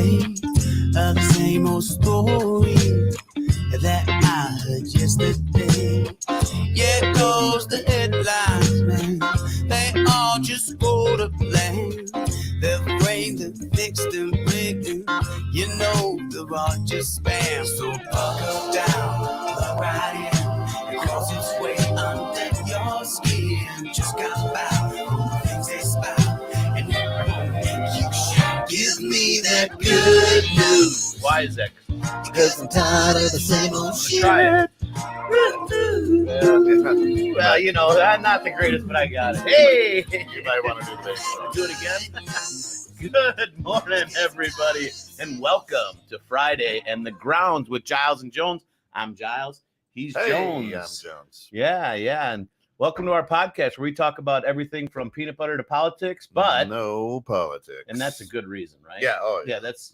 day. The same old story that I heard yesterday. Yeah, it goes the headlines, man. They all just go to plan. They're framed and fixed and rigged. You know they're all just spam. So buckle down, plug right in. It cross its way under your skin. Just got by from the things they spout. And you should give me that good news. Why is that? Because I'm tired of the same old shit. Try it. Well, you know, I'm not the greatest, but I got it. Hey! You might want to do this. Do it again. Good morning, everybody, and welcome to Friday and the Grounds with Giles and Jones. I'm Giles. He's Jones. I'm Jones. Yeah, and welcome to our podcast where we talk about everything from peanut butter to politics, but no politics. And that's a good reason, right? Yeah. Oh, yeah. That's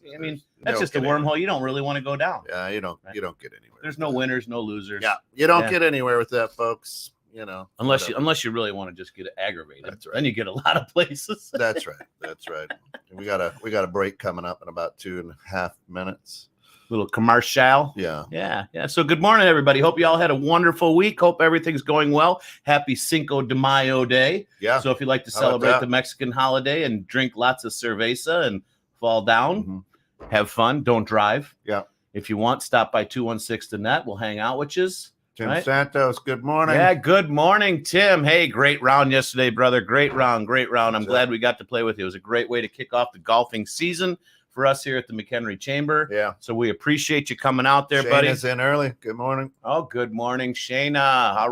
just a wormhole you don't really want to go down. Yeah, you don't get anywhere. There's no winners, no losers. Yeah, you don't get anywhere with that, folks. You know, unless you really want to just get aggravated. That's right. Then you get a lot of places. That's right. We got a break coming up in about 2.5 minutes. Little commercial. Yeah. So good morning, everybody. Hope you all had a wonderful week. Hope everything's going well. Happy Cinco de Mayo Day. Yeah. So if you like to celebrate the Mexican holiday and drink lots of cerveza and fall down, have fun. Don't drive. Yeah. If you want, stop by 216 The Net. We'll hang out, which is Tim right? Santos. Good morning. Yeah. Good morning, Tim. Hey, great round yesterday, brother. Great round. I'm glad we got to play with you. It was a great way to kick off the golfing season for us here at the McHenry Chamber. Yeah. So we appreciate you coming out there, buddy. Shayna's in early. Good morning. Oh, good morning, Shayna. All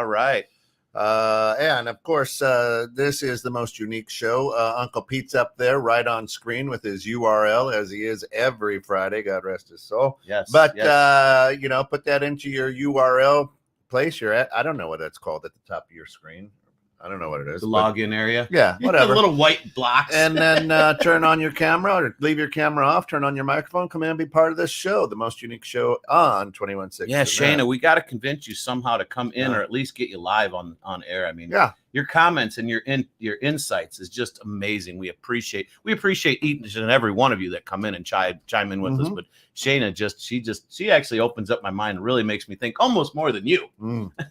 right. And of course, this is the most unique show. Uncle Pete's up there right on screen with his URL as he is every Friday. God rest his soul. Yes. But, put that into your URL place you're at. I don't know what that's called at the top of your screen. I don't know what it is. The login area. Yeah, whatever. The little white blocks. And then turn on your camera or leave your camera off, turn on your microphone, come in and be part of this show, the most unique show on 21.6. Yeah, Shayna, we got to convince you somehow to come in or at least get you live on air. I mean, your comments and your insights is just amazing. We appreciate each and every one of you that come in and chime in with us. But Shayna she actually opens up my mind and really makes me think almost more than you,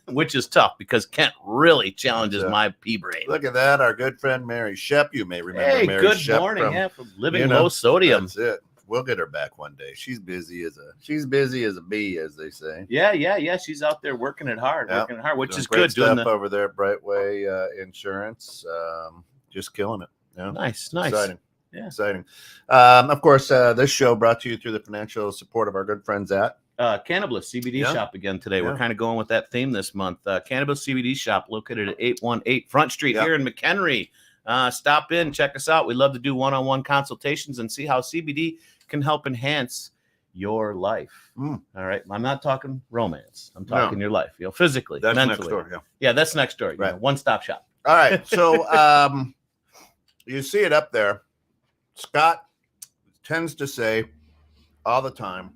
which is tough because Kent really challenges my pea brain. Look at that, our good friend Mary Shep. You may remember Mary good Shep morning. From Living Low Sodium. That's it. We'll get her back one day. She's busy as a bee, as they say. Yeah. She's out there working it hard, which is good. Doing stuff over there at Brightway Insurance. Just killing it. Yeah. Nice. Exciting. Yeah. Exciting. Of course, this show brought to you through the financial support of our good friends at Cannabis CBD Shop again today. We're kind of going with that theme this month. Cannabis CBD Shop located at 818 Front Street here in McHenry. Stop in, check us out. We love to do one-on-one consultations and see how CBD can help enhance your life. All right. I'm not talking romance. I'm talking your life, physically, that's mentally. Next door. Yeah, that's next door. Right. One-stop shop. All right. So you see it up there. Scott tends to say all the time,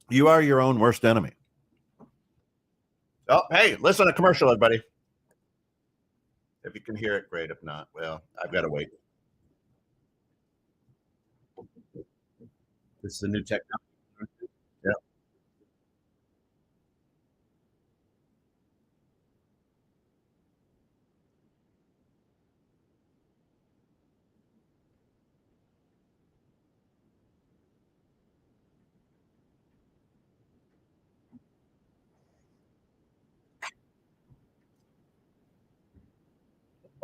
you are your own worst enemy. Oh, hey, listen to commercial, everybody. If you can hear it, great. If not, well, I've got to wait. This is the new technology. Yeah.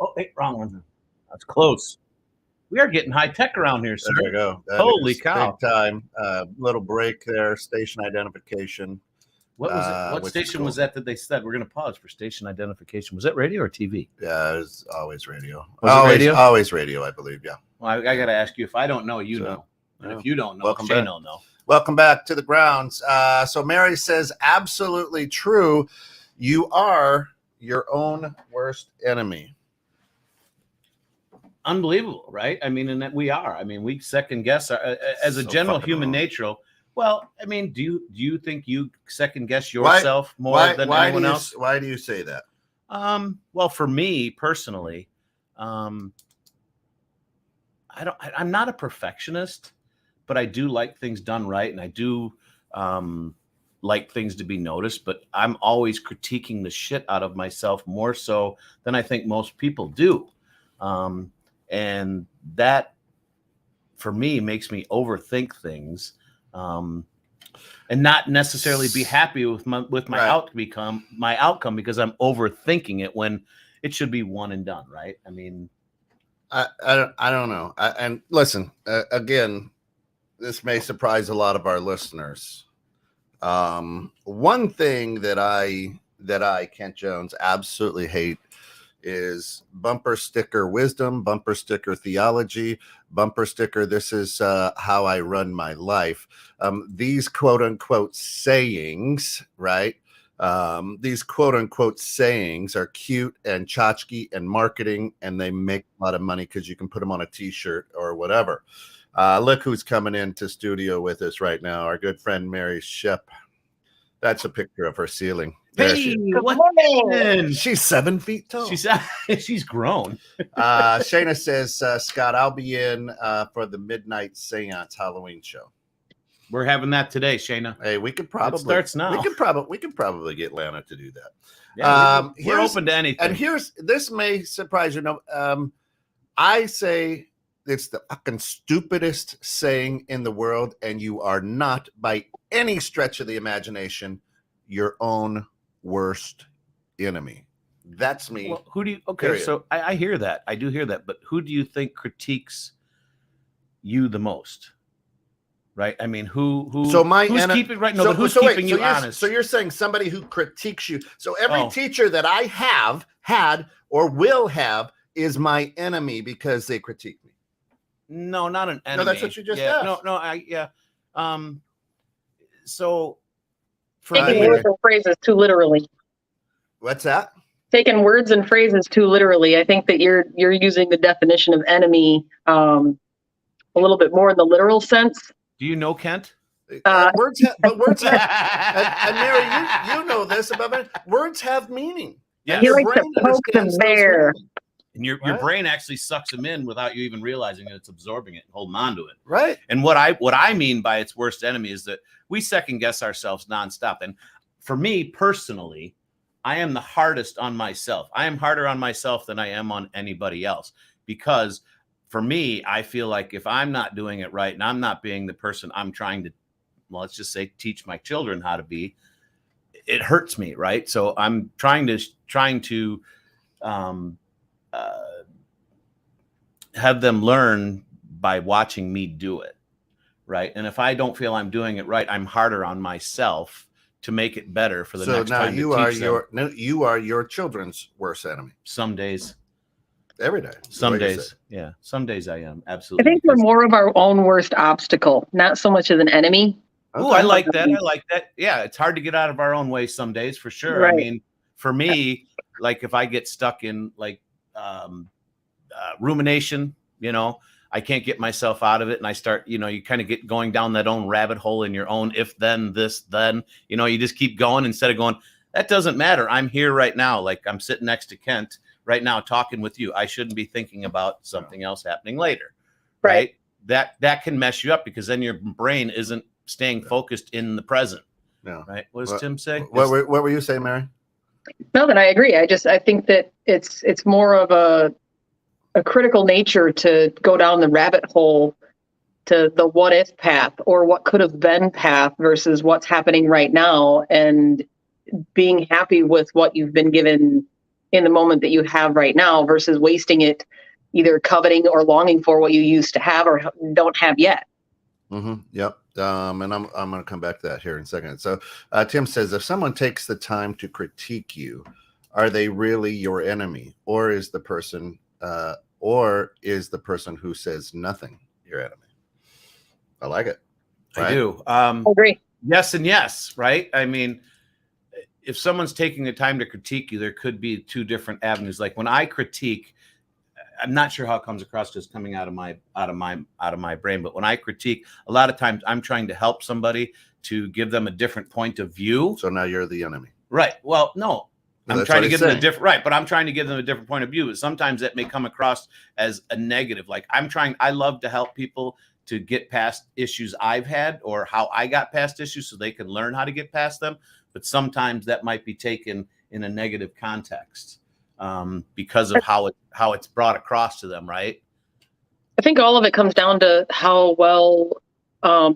Oh, hey, wrong one. That's close. We are getting high tech around here, sir. There you go. Holy cow. Big time. Little break there. Station identification. What was it? What station was that they said? We're going to pause for station identification. Was that radio or TV? Yeah, it was always radio. Was it radio? Always radio, I believe, yeah. Well, I got to ask you. If I don't know, you know. And if you don't know, Shane will know. Welcome back to the grounds. So Mary says, absolutely true. You are your own worst enemy. Unbelievable, right? I mean, and that we are. I mean, we second guess as a general human nature. Well, I mean, do you think you second guess yourself more than anyone else? Why do you say that? Well, for me personally, I'm not a perfectionist, but I do like things done right, and I do like things to be noticed, but I'm always critiquing the shit out of myself more so than I think most people do. And that for me makes me overthink things, and not necessarily be happy with my outcome because I'm overthinking it when it should be one and done, right? I mean, I don't know. And listen, again, this may surprise a lot of our listeners. One thing that I, Kent Jones, absolutely hate is bumper sticker wisdom, bumper sticker theology, bumper sticker this is how I run my life. These quote unquote sayings, right? These quote unquote sayings are cute and tchotchke and marketing, and they make a lot of money because you can put them on a t-shirt or whatever. Look who's coming into studio with us right now. Our good friend Mary Shep. That's a picture of her ceiling. There hey, she's 7 feet tall. She's grown. Shayna says, Scott, I'll be in for the Midnight Seance Halloween show. We're having that today, Shayna. Hey, we could probably it starts now. We could probably get Lana to do that. Yeah, we're open to anything. And this may surprise you. No, I say it's the fucking stupidest saying in the world, and you are not by any stretch of the imagination your own worst enemy. That's me. Well, who do you? Okay, period. So I hear that. I do hear that. But who do you think critiques you the most? Right? I mean, who's keeping right? No, but who's keeping you honest? So you're saying somebody who critiques you. So every teacher that I have had or will have is my enemy because they critique me. No, not an enemy. No, that's what you just asked. So taking words and phrases too literally. What's that? Taking words and phrases too literally. I think that you're using the definition of enemy a little bit more in the literal sense. Do you know Kent? Words have, and Mary, you know this about me. Words have meaning. Yeah, he likes to poke the bear. And your brain actually sucks them in without you even realizing that it's absorbing it and holding on to it. Right. And what I mean by its worst enemy is that we second guess ourselves nonstop. And for me personally, I am the hardest on myself. I am harder on myself than I am on anybody else, because for me, I feel like if I'm not doing it right and I'm not being the person I'm trying to, well, let's just say, teach my children how to be, it hurts me, right? So I'm trying to have them learn by watching me do it, right? And if I don't feel I'm doing it right, I'm harder on myself to make it better for the next time. So you are your children's worst enemy. Some days. Every day. Some days. Yeah. Some days I am. Absolutely. I think we're more of our own worst obstacle, not so much as an enemy. Okay. Oh, I like that. I like that. Yeah. It's hard to get out of our own way some days for sure. Right. I mean, for me, like if I get stuck in like rumination, I can't get myself out of it. And I start, you kind of get going down that own rabbit hole in your own, if then this, then, you just keep going instead of going, that doesn't matter. I'm here right now. Like I'm sitting next to Kent right now talking with you. I shouldn't be thinking about something else happening later. Right. That can mess you up because then your brain isn't staying focused in the present. No. Right. What does Tim say? What were you saying, Mary? No, then I agree. I think that it's more of a critical nature to go down the rabbit hole to the what if path or what could have been path versus what's happening right now, and being happy with what you've been given in the moment that you have right now versus wasting it either coveting or longing for what you used to have or don't have yet. Mm-hmm. Yep. And I'm going to come back to that here in a second. So Tim says, if someone takes the time to critique you, are they really your enemy, or is the person who says nothing your enemy? I like it. Right? I do. Agree. Yes and yes. Right. I mean, if someone's taking the time to critique you, there could be two different avenues. Like when I critique, I'm not sure how it comes across just coming out of my brain, but when I critique, a lot of times I'm trying to help somebody to give them a different point of view. So now you're the enemy. Right. Well, no. I'm trying to give them a different, right, but I'm trying to give them a different point of view. Sometimes that may come across as a negative. Like I love to help people to get past issues I've had or how I got past issues so they can learn how to get past them. But sometimes that might be taken in a negative context because of how it's brought across to them, right? I think all of it comes down to how well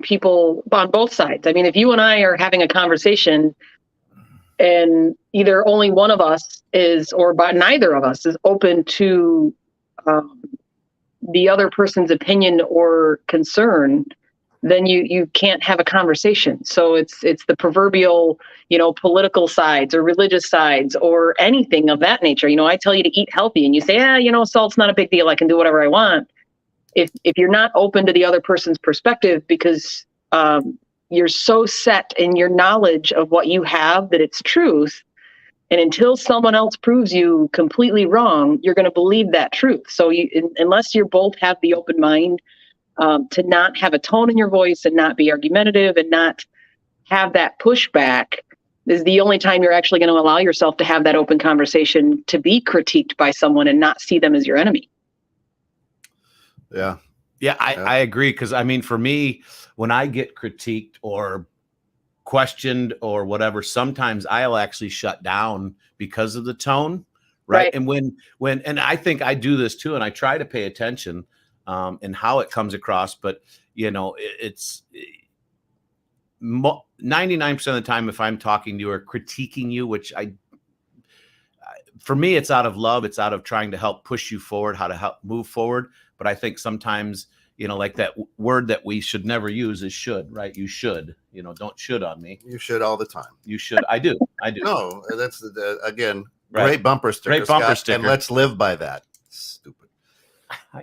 people on both sides. I mean, if you and I are having a conversation and either only one of us is, or but neither of us is open to the other person's opinion or concern, then you can't have a conversation. So it's the proverbial, political sides or religious sides or anything of that nature. I tell you to eat healthy and you say, salt's not a big deal. I can do whatever I want. If you're not open to the other person's perspective because you're so set in your knowledge of what you have that it's truth, and until someone else proves you completely wrong, you're going to believe that truth. So unless you both have the open mind to not have a tone in your voice and not be argumentative and not have that pushback, is the only time you're actually going to allow yourself to have that open conversation, to be critiqued by someone and not see them as your enemy. Yeah. Yeah, I agree. Because I mean, for me, when I get critiqued or questioned or whatever, sometimes I'll actually shut down because of the tone. Right. And and I think I do this too, and I try to pay attention and how it comes across. But, it's 99% of the time, if I'm talking to you or critiquing you, which for me, it's out of love. It's out of trying to help push you forward, how to help move forward. But I think sometimes, like that word that we should never use is should, right? You should, don't should on me. You should all the time. You should. I do. No, that's again, right. Great bumper sticker. Great bumper Scott, sticker. And let's live by that. Stupid.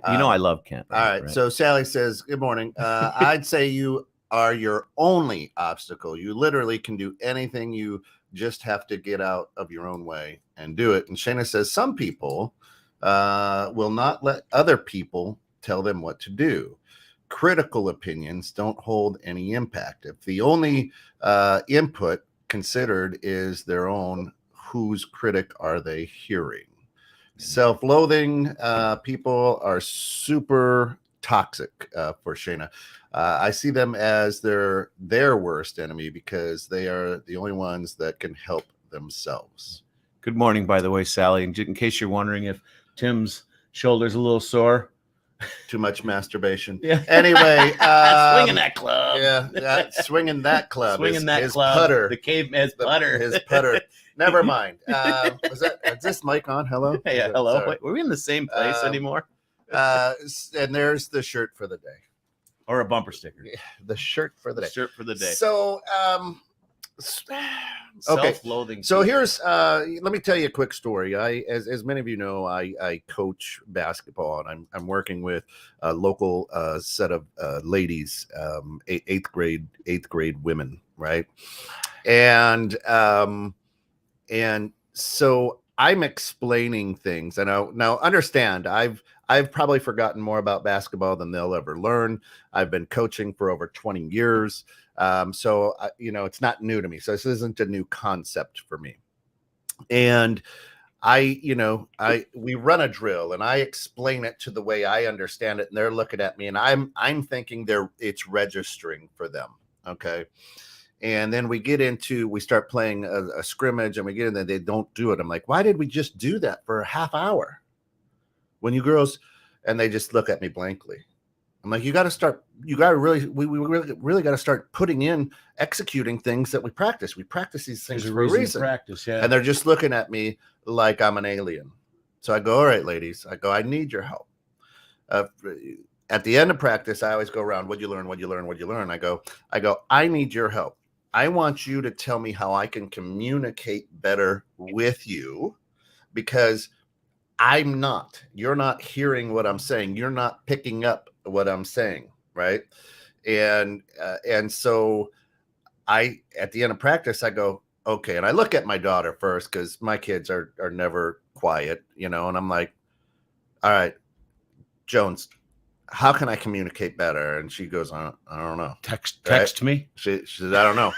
I love Kent. All right. So Sally says, good morning. I'd say you are your only obstacle. You literally can do anything. You just have to get out of your own way and do it. And Shayna says, some people will not let other people tell them what to do. Critical opinions don't hold any impact. If the only input considered is their own, whose critic are they hearing? Self-loathing people are super toxic for Shayna. I see them as their worst enemy because they are the only ones that can help themselves. Good morning, by the way, Sally. And in case you're wondering if Tim's shoulder's a little sore. Too much masturbation. Yeah. Anyway. Swinging that club. Yeah, swinging that club. Swinging that his club. Putter. The caveman's putter. His putter. Never mind. Is this mic on? Hello? Yeah, hello. Wait, were we in the same place anymore? And there's the shirt for the day. Or a bumper sticker. The shirt for the day. Shirt for the day. So, self-loathing. So here's let me tell you a quick story. As many of you know, I coach basketball, and I'm working with a local set of ladies, eighth grade women, right? And so I'm explaining things, and now understand, I've probably forgotten more about basketball than they'll ever learn. I've been coaching for over 20 years. So it's not new to me. So this isn't a new concept for me. And we run a drill and I explain it to the way I understand it. And they're looking at me and I'm thinking it's registering for them. Okay. And then we start playing a scrimmage and we get in there. They don't do it. I'm like, why did we just do that for a half hour? When you girls, and they just look at me blankly. I'm like, we really got to start executing things that we practice. We practice these things for a reason. Practice, yeah. And they're just looking at me like I'm an alien. So I go, all right, ladies. I need your help. At the end of practice, I always go around, what'd you learn? I go, I need your help. I want you to tell me how I can communicate better with you, because you're not hearing what I'm saying. You're not picking up what I'm saying. Right. And so at the end of practice, I go, okay. And I look at my daughter first, because my kids are never quiet, and I'm like, all right, Jones, how can I communicate better? And she goes, I don't know. Text me. She says, I don't know.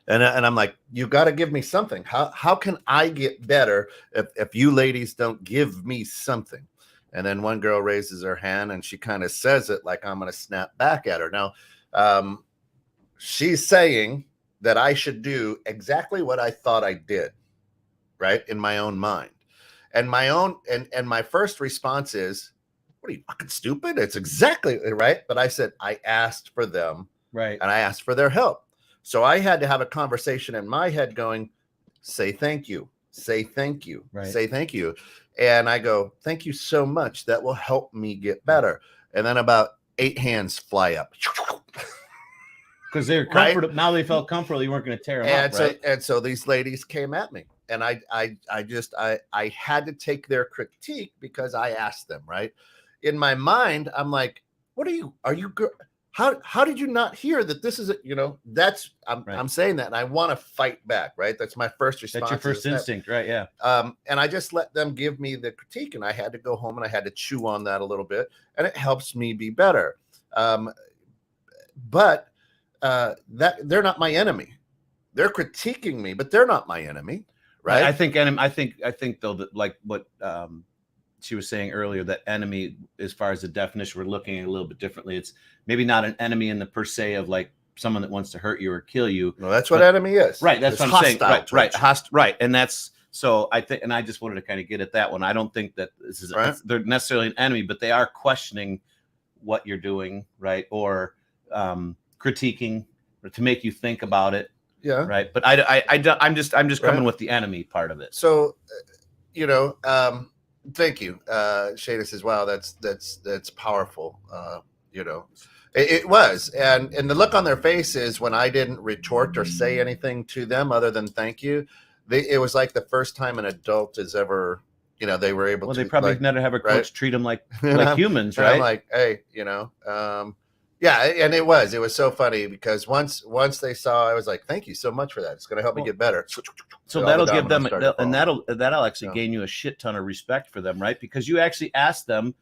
And I'm like, you got to give me something. How can I get better if you ladies don't give me something? And then one girl raises her hand and she kind of says it like I'm going to snap back at her. Now, she's saying that I should do exactly what I thought I did, right, in my own mind. And my first response is, what are you, fucking stupid? It's exactly right. But I said, I asked for them. Right. And I asked for their help. So I had to have a conversation in my head going, say thank you, say thank you, say thank you. And I go, thank you so much. That will help me get better. And then about 8 hands fly up. Because they're comfortable. Right? Now they felt comfortable. You weren't going to tear them up, right? And so these ladies came at me. And I had to take their critique because I asked them, right? In my mind, I'm like, are you good? How did you not hear that this is, I'm saying that and I want to fight back, right? That's my first response. That's your first instinct, right? Yeah. And I just let them give me the critique and I had to go home and I had to chew on that a little bit and it helps me be better. But that they're not my enemy. They're critiquing me, but they're not my enemy, right? I think though that like what she was saying earlier, that enemy, as far as the definition, we're looking at a little bit differently. It's maybe not an enemy in the per se of like someone that wants to hurt you or kill you. No, that's what enemy is. Right. That's what I'm saying. Right. Right. And that's, so I think, and I just wanted to kind of get at that one. I don't think that this is, they're necessarily an enemy, but they are questioning what you're doing. Right. Or critiquing or to make you think about it. Yeah. Right. But I'm just coming with the enemy part of it. So, thank you. Shada says, wow, that's powerful. It was. And the look on their faces when I didn't retort or say anything to them other than thank you, it was like the first time an adult has ever, they were able to. Well, they probably never have a coach treat them like humans, right? I'm like, hey, yeah, and it was so funny because once they saw, I was like, thank you so much for that. It's going to help me get better. So that'll give them, and that'll actually gain you a shit ton of respect for them, right? Because you actually ask them,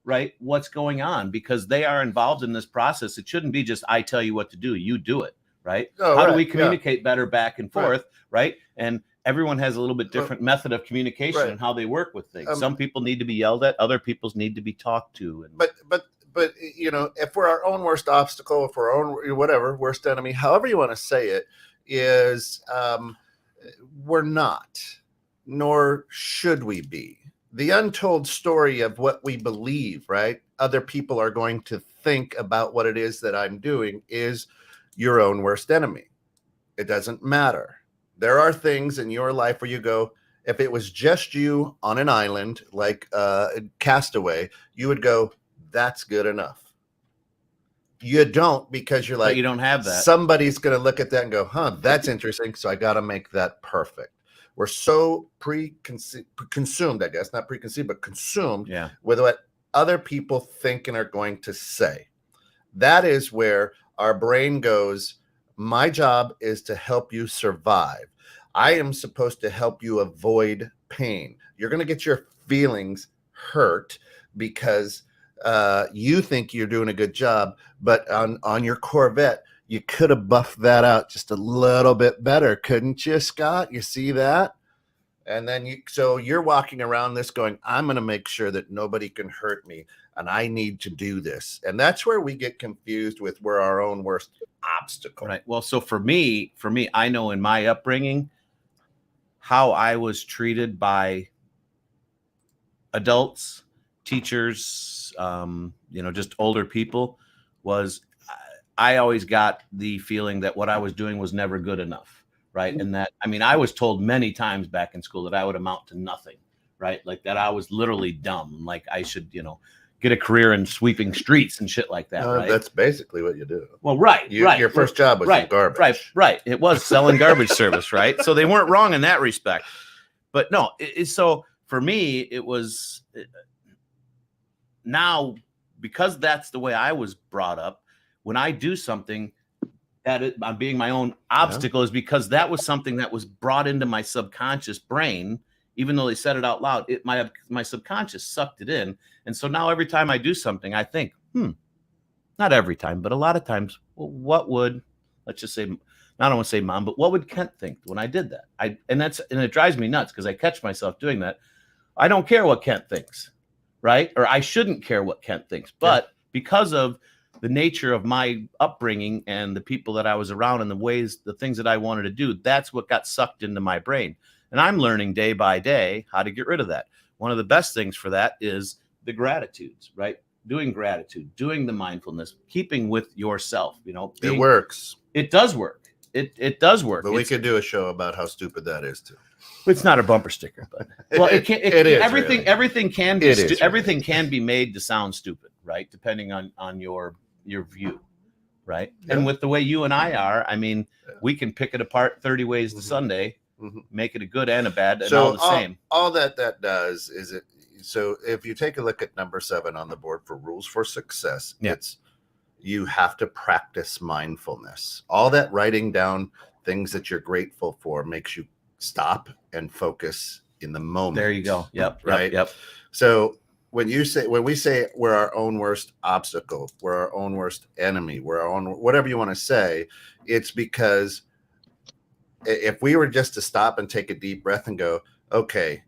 right, what's going on, because they are involved in this process. It shouldn't be just, I tell you what to do, you do it, right? How do we communicate better back and forth, right? And everyone has a little bit different method of communication and how they work with things. Some people need to be yelled at, other people need to be talked to. And But if we're our own worst obstacle, if we're our own whatever worst enemy, however you want to say it, is we're not, nor should we be. The untold story of what we believe, right? Other people are going to think about what it is that I'm doing is your own worst enemy. It doesn't matter. There are things in your life where you go, if it was just you on an island like Castaway, you would go, that's good enough. You don't, because you're like, but you don't have that. Somebody's going to look at that and go, that's interesting. So I got to make that perfect. We're so consumed, I guess, not preconceived, but consumed with what other people think and are going to say. That is where our brain goes, my job is to help you survive. I am supposed to help you avoid pain. You're going to get your feelings hurt because you think you're doing a good job, but on your Corvette, you could have buffed that out just a little bit better, couldn't you, Scott? You see that? And then so you're walking around this going, I'm going to make sure that nobody can hurt me, and I need to do this. And that's where we get confused with we're our own worst obstacle. Right. Well, so for me, I know in my upbringing, how I was treated by adults, teachers, just older people, was I always got the feeling that what I was doing was never good enough, right? And that, I was told many times back in school that I would amount to nothing, right? Like that I was literally dumb, like I should, get a career in sweeping streets and shit like that, right? That's basically what you do. Well, right. Your first job was garbage. Right. It was selling garbage service, right? So they weren't wrong in that respect. But no, so for me, it was now, because that's the way I was brought up, when I do something that I'm being my own obstacle is because that was something that was brought into my subconscious brain. Even though they said it out loud, my subconscious sucked it in. And so now every time I do something, I think, not every time, but a lot of times, well, what would, let's just say, I don't want to say mom, but what would Kent think when I did that? And it drives me nuts because I catch myself doing that. I don't care what Kent thinks, right? Or I shouldn't care what Kent thinks. But because of the nature of my upbringing and the people that I was around and the things that I wanted to do, that's what got sucked into my brain. And I'm learning day by day how to get rid of that. One of the best things for that is the gratitudes, right? Doing gratitude, doing the mindfulness, keeping with yourself, it works. It does work. It does work. But we could do a show about how stupid that is too. It's not a bumper sticker, but well, it is everything. Really. Everything can be everything can be made to sound stupid, right? Depending on your view, right? Yeah. And with the way you and I are, I mean, we can pick it apart 30 ways to Sunday, make it a good and a bad, and all the same. All that does is it. So if you take a look at number 7 on the board for rules for success, it's you have to practice mindfulness. All that writing down things that you're grateful for makes you stop and focus in the moment. There you go. Yep. Right. Yep. So when we say we're our own worst obstacle, we're our own worst enemy, we're our own, whatever you want to say, it's because if we were just to stop and take a deep breath and go, okay,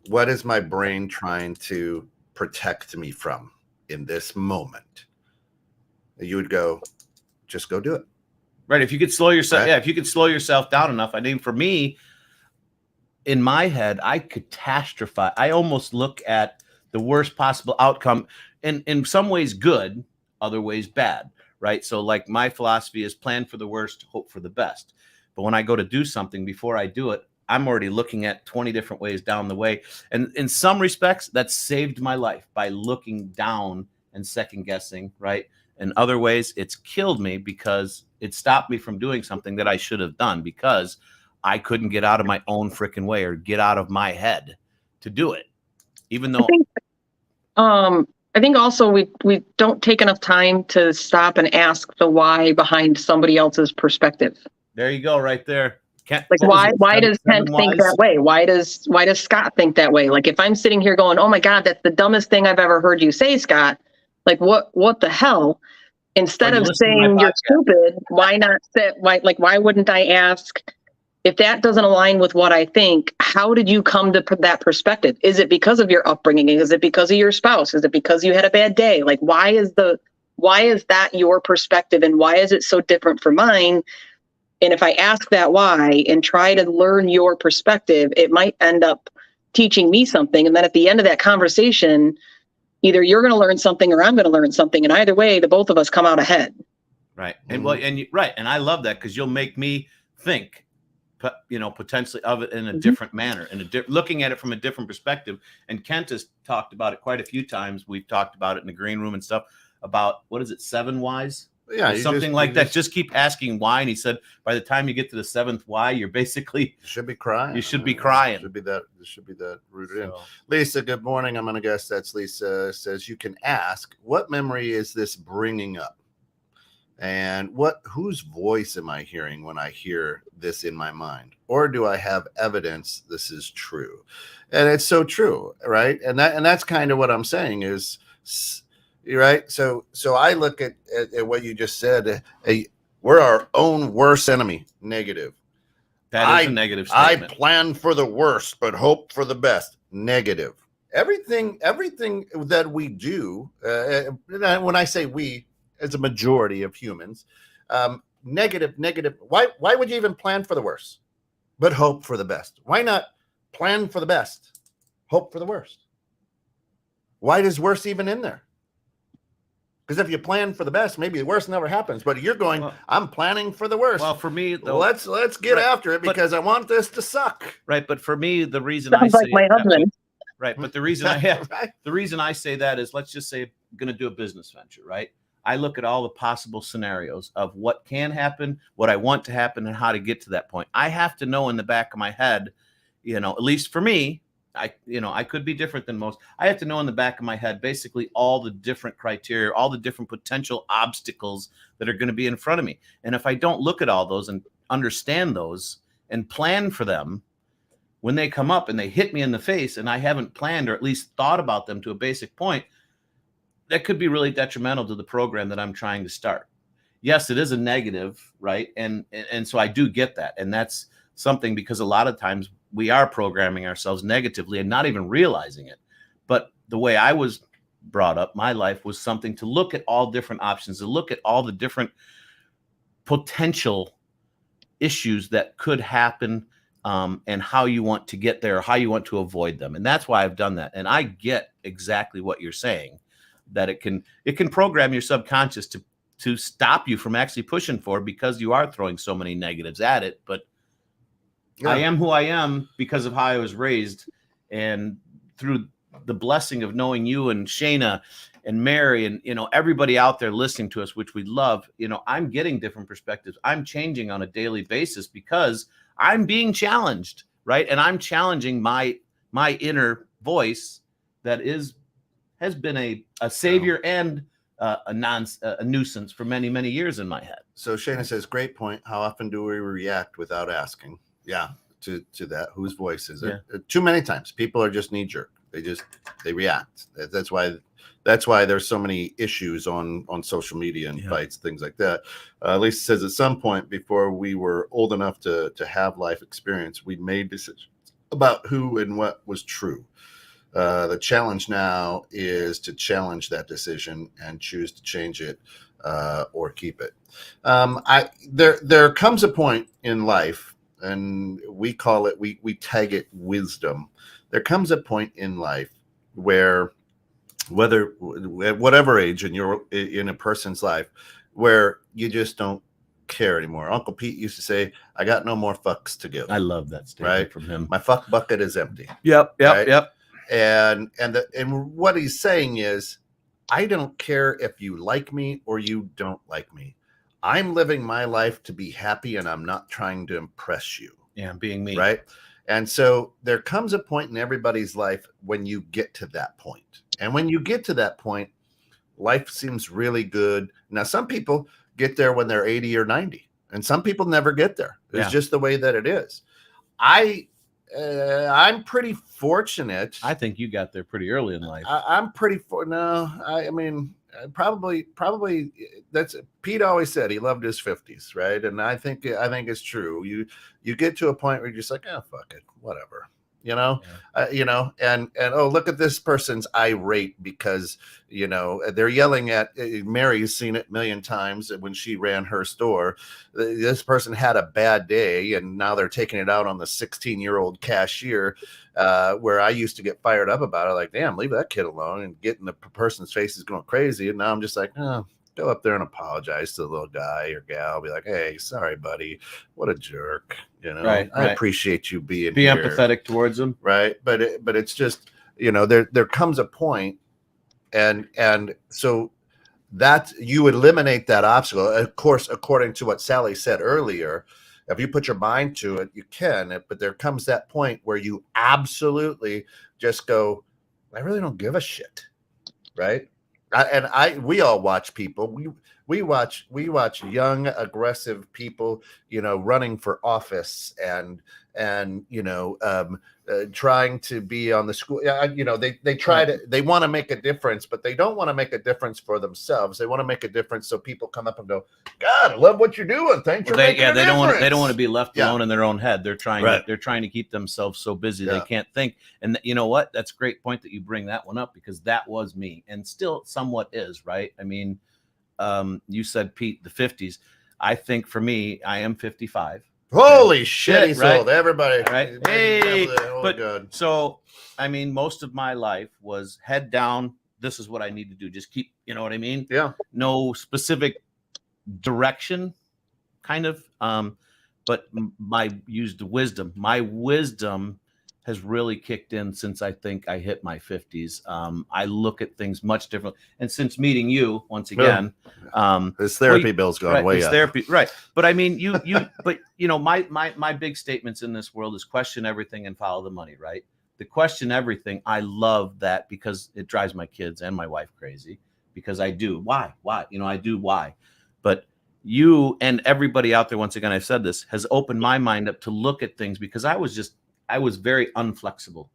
what is my brain trying to protect me from in this moment? You would go, just go do it. Right. If you could slow yourself, if you could slow yourself down enough. I mean, for me, in my head, I catastrophize. I almost look at the worst possible outcome, and in some ways good, other ways bad. Right. So like my philosophy is plan for the worst, hope for the best. But when I go to do something, before I do it, I'm already looking at 20 different ways down the way. And in some respects, that saved my life by looking down and second guessing. Right. In other ways, it's killed me because it stopped me from doing something that I should have done because I couldn't get out of my own freaking way or get out of my head to do it. Even though I think also we don't take enough time to stop and ask the why behind somebody else's perspective. There you go, right there. Like why does Kent think that way? Why does Scott think that way? Like if I'm sitting here going, oh my God, that's the dumbest thing I've ever heard you say, Scott. Like what the hell? Instead of saying you're stupid, why not say why wouldn't I ask if that doesn't align with what I think? How did you come to that perspective? Is it because of your upbringing? Is it because of your spouse? Is it because you had a bad day? Like why is that your perspective and why is it so different from mine? And if I ask that why and try to learn your perspective, it might end up teaching me something. And then at the end of that conversation, either you're going to learn something or I'm going to learn something. And either way, the both of us come out ahead. Right. And and I love that because you'll make me think, potentially of it in a different manner, looking at it from a different perspective. And Kent has talked about it quite a few times. We've talked about it in the green room and stuff about, 7 whys? Yeah, something like that. Just keep asking why. And he said, by the time you get to the 7th why, you're basically should be crying. You should be crying. It should be that rooted in. Lisa, good morning. I'm going to guess that's Lisa. Says you can ask, what memory is this bringing up? And whose voice am I hearing when I hear this in my mind? Or do I have evidence this is true? And it's so true, right? And that's kind of what I'm saying is, right? So I look at what you just said. We're our own worst enemy. Negative. That is a negative statement. I plan for the worst, but hope for the best. Negative. Everything that we do, when I say we, as a majority of humans, negative. Why would you even plan for the worst, but hope for the best? Why not plan for the best, hope for the worst? Why is worse even in there? Because if you plan for the best, maybe the worst never happens. But you're going, I'm planning for the worst. Well, for me, though, let's get after it because I want this to suck. Right, but for me, the reason Sounds like my husband. Right, but the reason I say that is, let's just say I'm going to do a business venture, right? I look at all the possible scenarios of what can happen, what I want to happen, and how to get to that point. I have to know in the back of my head, at least for me, I could be different than most. I have to know in the back of my head, basically all the different criteria, all the different potential obstacles that are going to be in front of me. And if I don't look at all those and understand those and plan for them, when they come up and they hit me in the face and I haven't planned or at least thought about them to a basic point, that could be really detrimental to the program that I'm trying to start. Yes, it is a negative, right? And so I do get that. And that's something because a lot of times we are programming ourselves negatively and not even realizing it. But the way I was brought up, my life was something to look at all different options, to look at all the different potential issues that could happen, and how you want to get there, or how you want to avoid them. And that's why I've done that. And I get exactly what you're saying, that it can program your subconscious to stop you from actually pushing forward, because you are throwing so many negatives at it. But I am who I am because of how I was raised, and through the blessing of knowing you and Shayna and Mary and, everybody out there listening to us, which we love, I'm getting different perspectives. I'm changing on a daily basis because I'm being challenged, right? And I'm challenging my inner voice that has been a savior and a nuisance for many, many years in my head. So Shayna says, great point. How often do we react without asking? Yeah, to that. Whose voice is it? Too many times. People are just knee jerk. They react. That's why there's so many issues on social media and fights, things like that. Lisa says, at some point before we were old enough to have life experience, we made decisions about who and what was true. The challenge now is to challenge that decision and choose to change it or keep it. There comes a point in life, and we call it, we tag it wisdom. There comes a point in life where, whether at whatever age in a person's life, where you just don't care anymore. Uncle Pete used to say, I got no more fucks to give. I love that statement from him. My fuck bucket is empty. Yep. And what he's saying is, I don't care if you like me or you don't like me. I'm living my life to be happy, and I'm not trying to impress you. Yeah, being me. Right. And so there comes a point in everybody's life when you get to that point. And when you get to that point, life seems really good. Now, some people get there when they're 80 or 90, and some people never get there. It's just the way that it is. I'm pretty fortunate. I think you got there pretty early in life. I'm pretty probably that's Pete always said he loved his 50s, right? And I think it's true. You get to a point where you're just like, oh, fuck it, whatever. And oh, look at this person's irate because they're yelling at Mary's seen it a million times when she ran her store. This person had a bad day, and now they're taking it out on the 16-year-old cashier, where I used to get fired up about it, like, damn, leave that kid alone, and getting the person's face is going crazy. And now I'm just like, oh, go up there and apologize to the little guy or gal. Be like, hey, sorry, buddy. What a jerk. I appreciate you being here. Empathetic towards them. Right. But it's just, there comes a point, and so that you eliminate that obstacle. Of course, according to what Sally said earlier, if you put your mind to it, you can. But there comes that point where you absolutely just go, I really don't give a shit. Right. We all watch people. We watch young, aggressive people, running for office and trying to be on the school. They want to make a difference, but they don't want to make a difference for themselves. They want to make a difference so people come up and go, God, I love what you're doing. Thanks for making a difference. They don't want to be left alone in their own head. They're trying to keep themselves so busy they can't think. And you know what? That's a great point that you bring that one up, because that was me, and still somewhat is, right? I mean, you said, Pete, the 50s. I think for me, I am 55. Holy shit, he's right? old. Everybody. Right. Hey, but so, I mean, most of my life was head down. This is what I need to do. Just keep, you know what I mean? Yeah. No specific direction, kind of. But used wisdom. My wisdom has really kicked in since I think I hit my 50s. I look at things much differently. And since meeting you once again, his therapy bill's gone way up. Therapy, right. But I mean, my big statements in this world is question everything and follow the money, right? The question everything, I love that because it drives my kids and my wife crazy, because I do. Why? I do why. But you and everybody out there, once again, I've said this, has opened my mind up to look at things, because I was very unflexible.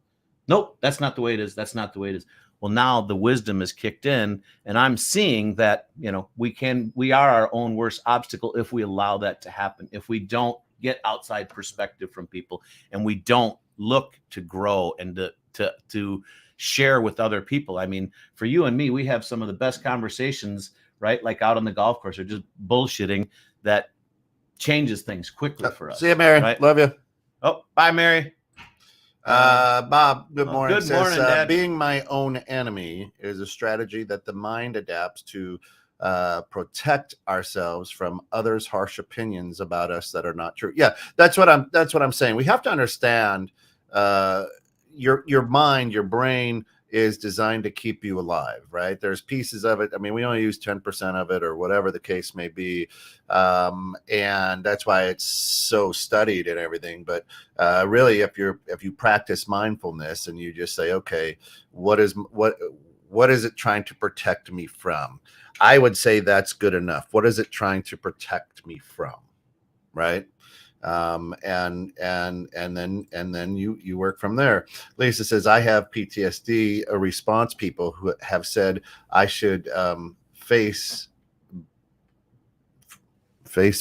Nope, that's not the way it is. That's not the way it is. Well, now the wisdom is kicked in, and I'm seeing that, we are our own worst obstacle if we allow that to happen. If we don't get outside perspective from people, and we don't look to grow and to share with other people. I mean, for you and me, we have some of the best conversations, right? Like out on the golf course or just bullshitting that changes things quickly for us. See you, Mary. Right? Love you. Oh, bye, Mary. Bob, good morning. Good morning, Dad. Being my own enemy is a strategy that the mind adapts to protect ourselves from others' harsh opinions about us that are not true. Yeah, that's what I'm saying. We have to understand your mind, your brain is designed to keep you alive, right? There's pieces of it. I mean, we only use 10% of it or whatever the case may be. And that's why it's so studied and everything. But really, if you practice mindfulness and you just say, okay, what is it trying to protect me from? I would say that's good enough. What is it trying to protect me from? Right. And then you work from there. Lisa says, I have PTSD, a response people who have said I should face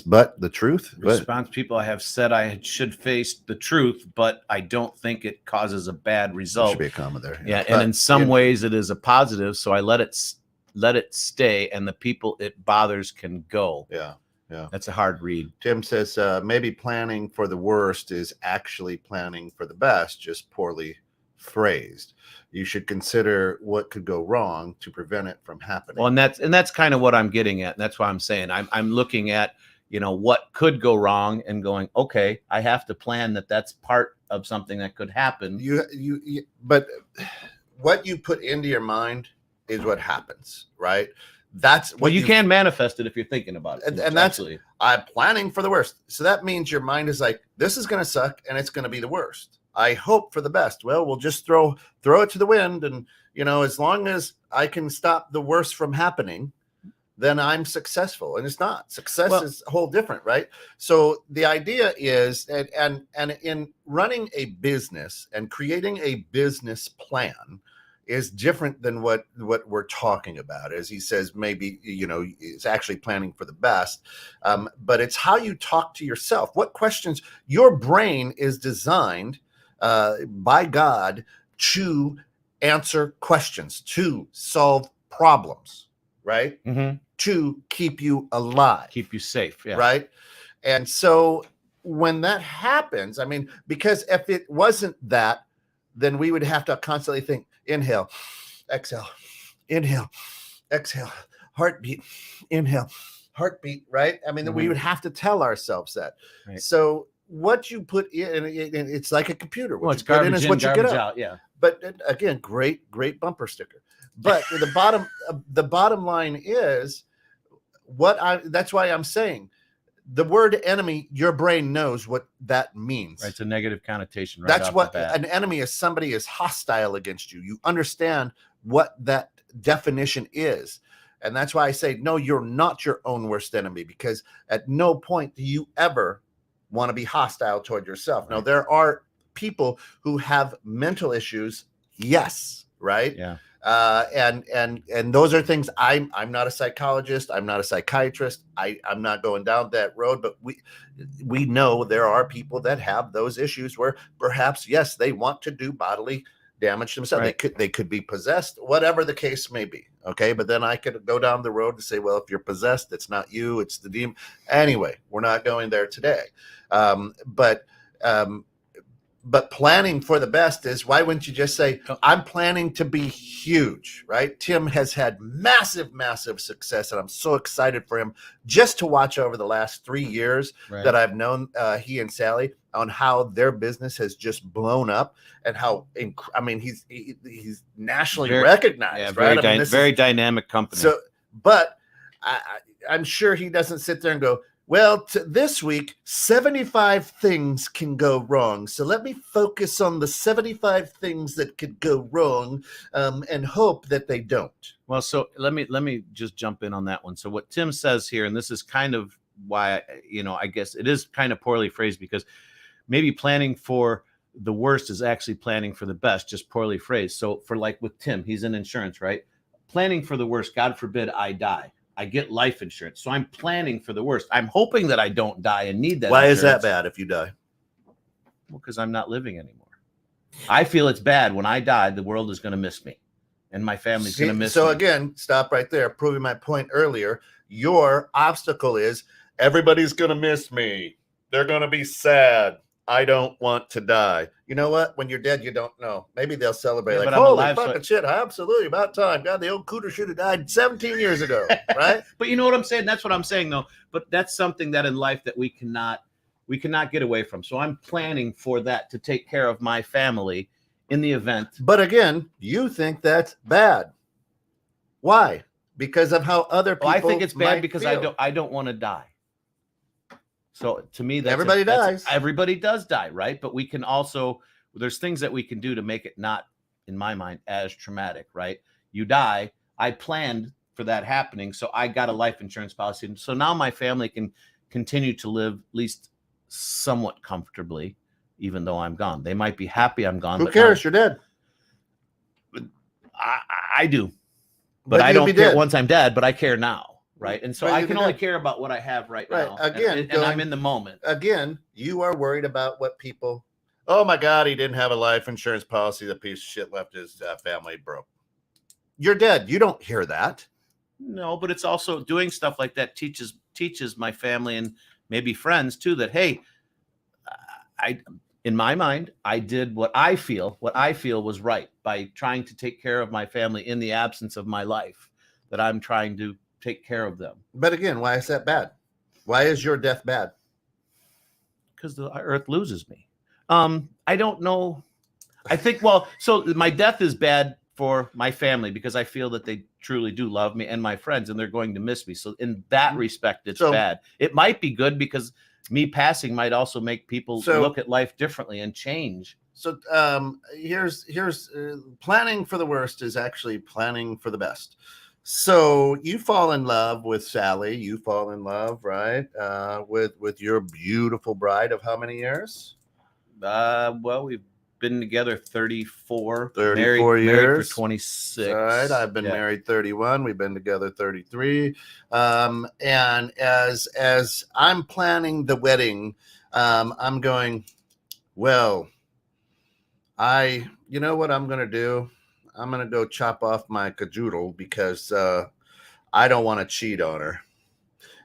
but the truth. Response people I have said I should face the truth, but I don't think it causes a bad result. There should be a comma there. Yeah, and in some ways it is a positive, so I let it stay, and the people it bothers can go. Yeah. That's a hard read. Tim says maybe planning for the worst is actually planning for the best, just poorly phrased. You should consider what could go wrong to prevent it from happening. Well, and that's kind of what I'm getting at. And that's why I'm saying I'm looking at, what could go wrong and going, okay, I have to plan that's part of something that could happen. But what you put into your mind is what happens, right? That's what you can manifest it if you're thinking about it. And that's, I'm planning for the worst. So that means your mind is like, this is going to suck and it's going to be the worst. I hope for the best. Well, we'll just throw it to the wind. And, as long as I can stop the worst from happening, then I'm successful. And it's not. Success is a whole different, right? So the idea is, and in running a business and creating a business plan is different than what we're talking about. As he says, maybe, it's actually planning for the best. But it's how you talk to yourself. What questions? Your brain is designed by God to answer questions, to solve problems, right? Mm-hmm. To keep you alive. Keep you safe, yeah. Right? And so when that happens, I mean, because if it wasn't that, then we would have to constantly think, inhale, exhale, inhale, exhale, heartbeat, inhale, heartbeat, right? I mean, we would have to tell ourselves that. Right. So what you put in, it's like a computer. Well, it's garbage in, what garbage out. Yeah. But again, great bumper sticker. But the bottom line is that's why I'm saying the word enemy, your brain knows what that means. Right, it's a negative connotation. Right. That's what an enemy is. Somebody is hostile against you. You understand what that definition is. And that's why I say, no, you're not your own worst enemy, because at no point do you ever want to be hostile toward yourself. Right. Now, there are people who have mental issues. Yes. Right. Yeah. And those are things. I'm not a psychologist. I'm not a psychiatrist. I'm not going down that road, but we know there are people that have those issues where perhaps, yes, they want to do bodily damage to themselves. Right. They could be possessed, whatever the case may be. Okay. But then I could go down the road and say, well, if you're possessed, it's not you, it's the demon. Anyway, we're not going there today. But planning for the best is, why wouldn't you just say, I'm planning to be huge, right? Tim has had massive, massive success, and I'm so excited for him just to watch over the last 3 years that I've known he and Sally, on how their business has just blown up and how, he's nationally recognized, right? Very dynamic company. So, but I'm sure he doesn't sit there and go, well, this week, 75 things can go wrong. So let me focus on the 75 things that could go wrong and hope that they don't. Well, so let me just jump in on that one. So what Tim says here, and this is kind of why, I guess it is kind of poorly phrased, because maybe planning for the worst is actually planning for the best, just poorly phrased. So for like with Tim, he's in insurance, right? Planning for the worst, God forbid I die. I get life insurance. So I'm planning for the worst. I'm hoping that I don't die and need that. Why insurance. Is that bad if you die? Well, because I'm not living anymore. I feel it's bad. When I die, the world is going to miss me, and my family's going to miss me. So again, stop right there, proving my point earlier. Your obstacle is everybody's going to miss me. They're going to be sad. I don't want to die. You know what? When you're dead, you don't know. Maybe they'll celebrate like, holy fucking shit, absolutely, about time. God, the old cooter should have died 17 years ago, right? But you know what I'm saying? That's what I'm saying, though. But that's something that in life that we cannot get away from. So I'm planning for that, to take care of my family in the event. But again, you think that's bad. Why? Because of how other people. I think it's bad because feel. I don't want to die. So to me, everybody dies. Everybody does die, right? But we can also, there's things that we can do to make it not, in my mind, as traumatic, right? You die. I planned for that happening, so I got a life insurance policy. So now my family can continue to live at least somewhat comfortably, even though I'm gone. They might be happy I'm gone. Who cares? You're dead. I do. But I don't care once I'm dead, but I care now. Right. And so I can only care about what I have right now. Again, and I'm in the moment. Again, you are worried about what people. Oh, my God, he didn't have a life insurance policy. The piece of shit left his family broke. You're dead. You don't hear that. No, but it's also doing stuff like that teaches my family and maybe friends, too, that, hey, in my mind, I did what I feel was right by trying to take care of my family in the absence of my life, that I'm trying to take care of them. But again, why is that bad? Why is your death bad? Because the earth loses me. I don't know. I think, so my death is bad for my family because I feel that they truly do love me and my friends, and they're going to miss me. So in that respect, it's bad. It might be good because me passing might also make people look at life differently and change. So here's planning for the worst is actually planning for the best. So you fall in love with Sally. You fall in love, right? With your beautiful bride of how many years? Well, we've been together 34 years. Married for 26. All right. I've been married 31. We've been together 33. And as I'm planning the wedding, I'm going, well, you know what I'm going to do? I'm going to go chop off my cajoodle because I don't want to cheat on her.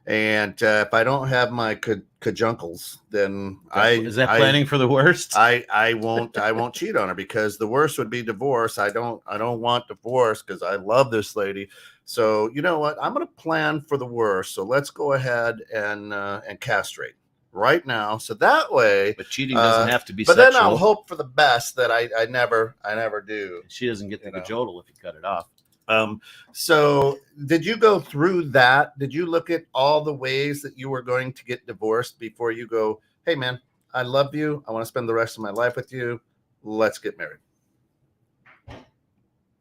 And if I don't have my cajuncles, then is that planning for the worst? I won't cheat on her because the worst would be divorce. I don't want divorce because I love this lady. So you know what? I'm going to plan for the worst. So let's go ahead and castrate right now. So that way, but cheating doesn't have to be. But sexual. then I'll hope for the best that I never do. She doesn't get the cajoodle if you cut it off. So did you go through that? Did you look at all the ways that you were going to get divorced before you go, hey man, I love you. I want to spend the rest of my life with you. Let's get married.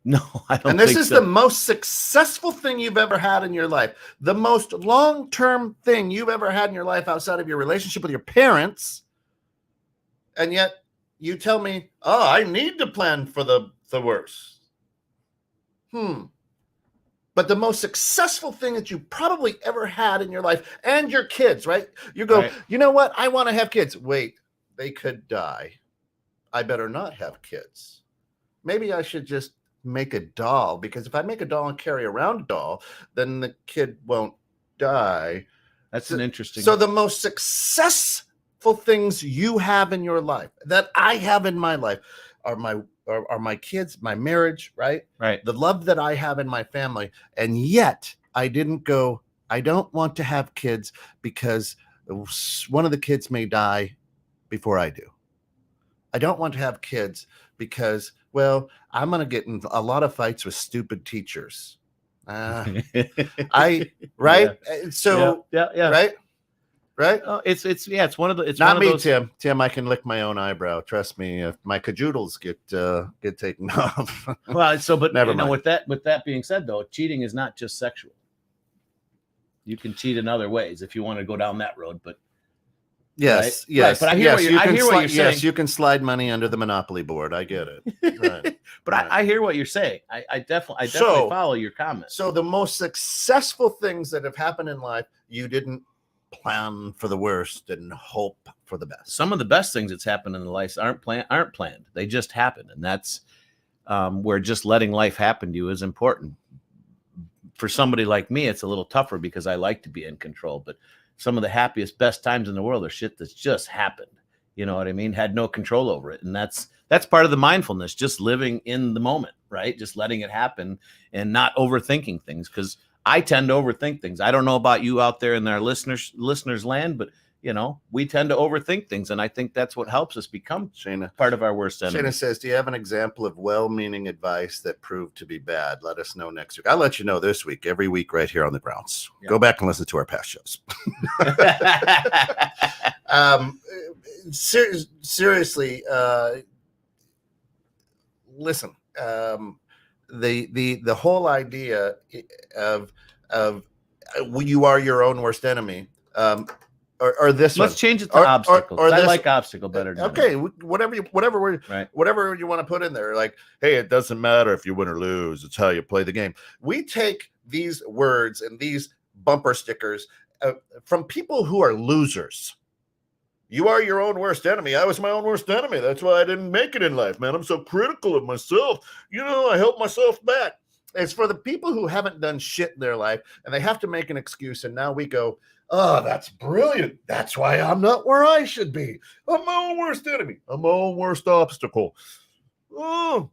No, I don't. And this is the most successful thing you've ever had in your life. The most long-term thing you've ever had in your life outside of your relationship with your parents. And yet you tell me, oh, I need to plan for the worst. But the most successful thing that you probably ever had in your life and your kids, right? You go, right. You know what? I want to have kids. Wait, they could die. I better not have kids. Maybe I should just make a doll, because if I make a doll and carry around a doll, then the kid won't die. That's an interesting. So the most successful things you have in your life, that I have in my life, are my kids, my marriage, right? Right. The love that I have in my family. And yet I didn't go, I don't want to have kids because one of the kids may die before I do. I don't want to have kids because, well, I'm going to get in a lot of fights with stupid teachers. Right? Yeah. So, right? Right? It's one of the. It's not one me, of those... Tim. I can lick my own eyebrow. Trust me. If my cajoodles get taken off. Well, but never mind. With that being said, though, cheating is not just sexual. You can cheat in other ways if you want to go down that road. But yes, right? Right. But I hear what you're saying. Yes, you can slide money under the Monopoly board. I get it. Right. But right. I hear what you're saying. I definitely follow your comment. So the most successful things that have happened in life, you didn't plan for the worst and hope for the best. Some of the best things that's happened in life aren't planned. They just happen. And that's where just letting life happen to you is important. For somebody like me, it's a little tougher because I like to be in control. But some of the happiest, best times in the world are shit that's just happened. You know what I mean? Had no control over it. And that's part of the mindfulness, just living in the moment, right? Just letting it happen and not overthinking things, because I tend to overthink things. I don't know about you out there in our listeners land, but you know, we tend to overthink things. And I think that's what helps us become part of our worst enemy. Shayna says, do you have an example of well-meaning advice that proved to be bad? Let us know next week. I'll let you know this week, every week right here on the grounds. Yeah. Go back and listen to our past shows. Seriously, listen, the whole idea of you are your own worst enemy, or this let's one. change it to obstacle. Or I like obstacle better than okay, whatever you want to put in there, like, hey, it doesn't matter if you win or lose, it's how you play the game. We take these words and these bumper stickers from people who are losers. You are your own worst enemy. I was my own worst enemy. That's why I didn't make it in life, man. I'm so critical of myself. You know, I held myself back. It's for the people who haven't done shit in their life and they have to make an excuse. And now we go, oh, that's brilliant. That's why I'm not where I should be. I'm my own worst enemy. I'm my own worst obstacle. Oh,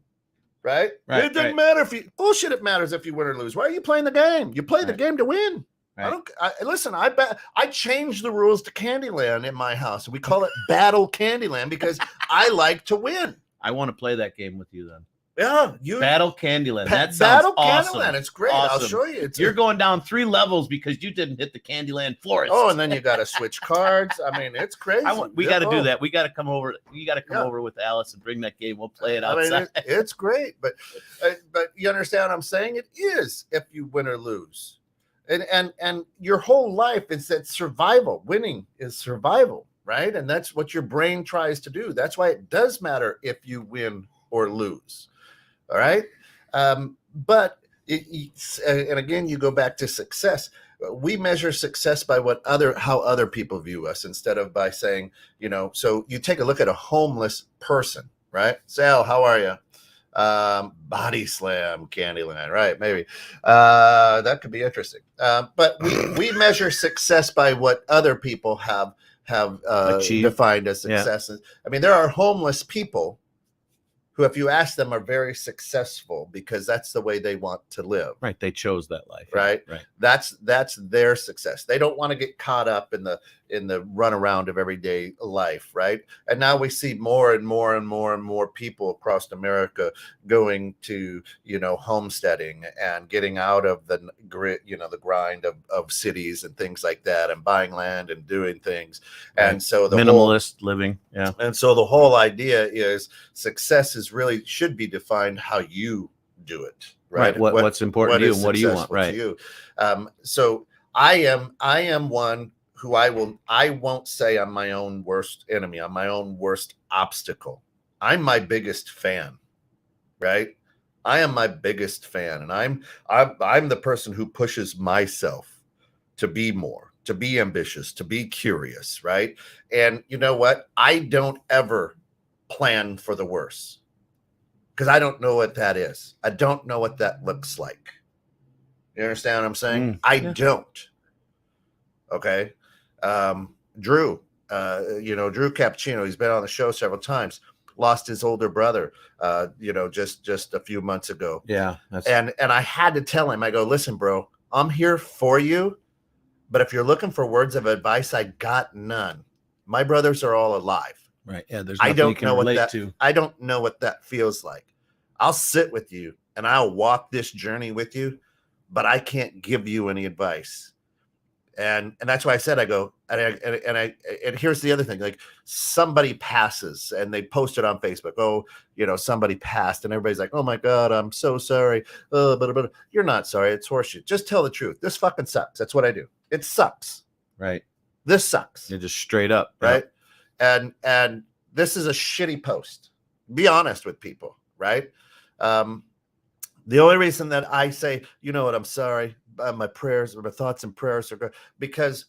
right? It doesn't matter if you bullshit. It matters if you win or lose. Why are you playing the game? You play the game to win. Right. Listen, I changed the rules to Candyland in my house. We call it Battle Candyland because I like to win. I want to play that game with you then. Yeah, Battle Candyland. That sounds Battle awesome. Candyland. It's great. Awesome. I'll show you. You're going down 3 levels because you didn't hit the Candyland forest. Oh, and then you got to switch cards. I mean, it's crazy. We got to do that. We got to come over. You got to come over with Alice and bring that game. We'll play it outside. I mean, it's great, but you understand what I'm saying? It is if you win or lose. And your whole life is that survival. Winning is survival, right? And that's what your brain tries to do. That's why it does matter if you win or lose. All right. But and again, you go back to success. We measure success by how other people view us instead of by saying, you know, so you take a look at a homeless person, right? Sal, how are you? Body slam Candyland, right? Maybe that could be interesting. But we measure success by what other people have defined as success. Yeah. I mean, there are homeless people who, if you ask them, are very successful because that's the way they want to live. Right. They chose that life. Right. Right. That's their success. They don't want to get caught up in the runaround of everyday life. Right. And now we see more and more and more and more people across America going to, you know, homesteading and getting out of the grit, you know, the grind of cities and things like that, and buying land and doing things. Right. And so the minimalist living. Yeah. And so the whole idea is success should be defined how you do it. Right. What's important to you and what do you want? Right. You. So I am one who I won't say I'm my own worst enemy. I'm my own worst obstacle. I'm my biggest fan. Right. I am my biggest fan. And I'm the person who pushes myself to be more, to be ambitious, to be curious. Right. And you know what? I don't ever plan for the worst, because I don't know what that is. I don't know what that looks like. You understand what I'm saying? I don't. Okay. Drew Cappuccino, he's been on the show several times, lost his older brother, just a few months ago. Yeah. And I had to tell him, I go, listen, bro, I'm here for you. But if you're looking for words of advice, I got none. My brothers are all alive. Right. Yeah. There's nothing you can relate to. I don't know what that feels like. I'll sit with you and I'll walk this journey with you, but I can't give you any advice. And that's why I said, I go, and here's the other thing, like somebody passes and they post it on Facebook. Oh, you know, somebody passed and everybody's like, oh my God, I'm so sorry. But you're not sorry. It's horseshit. Just tell the truth. This fucking sucks. That's what I do. It sucks. Right. This sucks. You're just straight up. Right. And this is a shitty post. Be honest with people. Right. The only reason that I say, you know what, I'm sorry, my prayers or my thoughts and prayers are good, because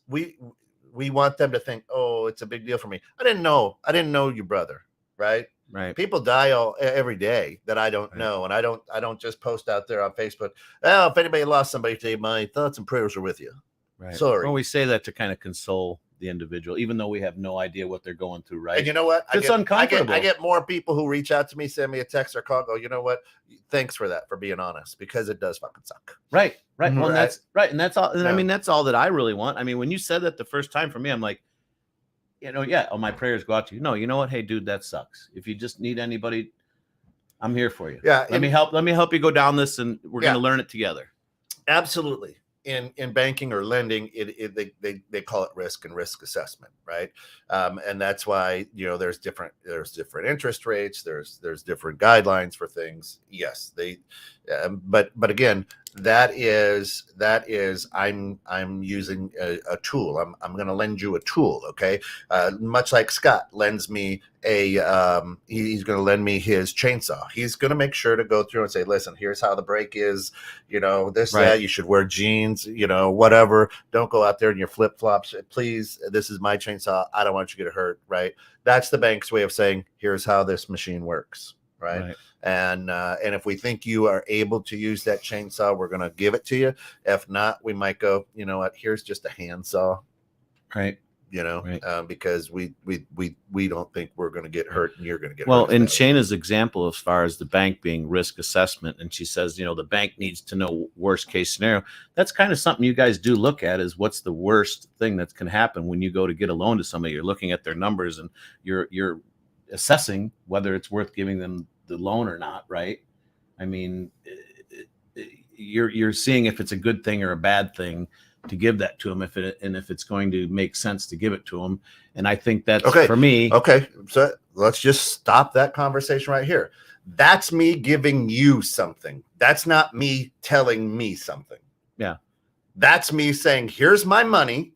we want them to think, oh, it's a big deal for me. I didn't know you, brother. Right. People die every day that I don't know. And I don't just post out there on Facebook. Oh, if anybody lost somebody today, my thoughts and prayers are with you. Right. Sorry. Well, we say that to kind of console the individual, even though we have no idea what they're going through. Right. And you know what? It's uncomfortable. I get more people who reach out to me, send me a text or call, go, you know what? Thanks for that, for being honest, because it does fucking suck. Right. Well, and that's right. And that's all. And Yeah. I mean, that's all that I really want. I mean, when you said that the first time for me, I'm like, my prayers go out to you. No, you know what? Hey, dude, that sucks. If you just need anybody, I'm here for you. Yeah. Let me help you go down this, and we're going to learn it together. Absolutely. In banking or lending, they call it risk and risk assessment, right? And that's why there's different interest rates, there's different guidelines for things. Yes, but again, that is I'm using a tool. I'm going to lend you a tool, okay? Much like Scott lends me he's going to lend me his chainsaw. He's going to make sure to go through and say, listen, here's how the brake is, this, that, you should wear jeans, whatever. Don't go out there in your flip flops. Please, this is my chainsaw. I don't want you to get hurt, right? That's the bank's way of saying, here's how this machine works, right? And if we think you are able to use that chainsaw, we're going to give it to you. If not, we might go, you know what, here's just a handsaw, right? Because we don't think we're going to get hurt and you're going to get hurt. Well, in Shayna's example, as far as the bank being risk assessment, and she says, the bank needs to know worst case scenario. That's kind of something you guys do look at, is what's the worst thing that can happen when you go to get a loan to somebody. You're looking at their numbers and you're assessing whether it's worth giving them the loan or not, right? I mean, you're seeing if it's a good thing or a bad thing to give that to them, if it's going to make sense to give it to them. And I think that's for me. Okay, so let's just stop that conversation right here. That's me giving you something. That's not me telling me something. Yeah, that's me saying, here's my money.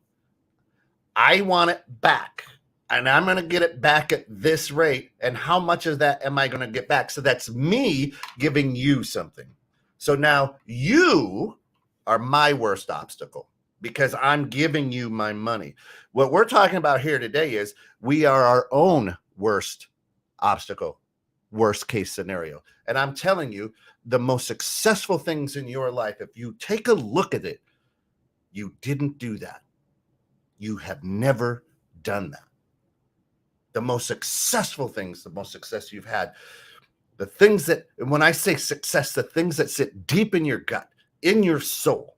I want it back. And I'm going to get it back at this rate. And how much of that am I going to get back? So that's me giving you something. So now you are my worst obstacle because I'm giving you my money. What we're talking about here today is we are our own worst obstacle, worst case scenario. And I'm telling you, the most successful things in your life, if you take a look at it, you didn't do that. You have never done that. The most successful things, the most success you've had, the things that, when I say success, the things that sit deep in your gut, in your soul,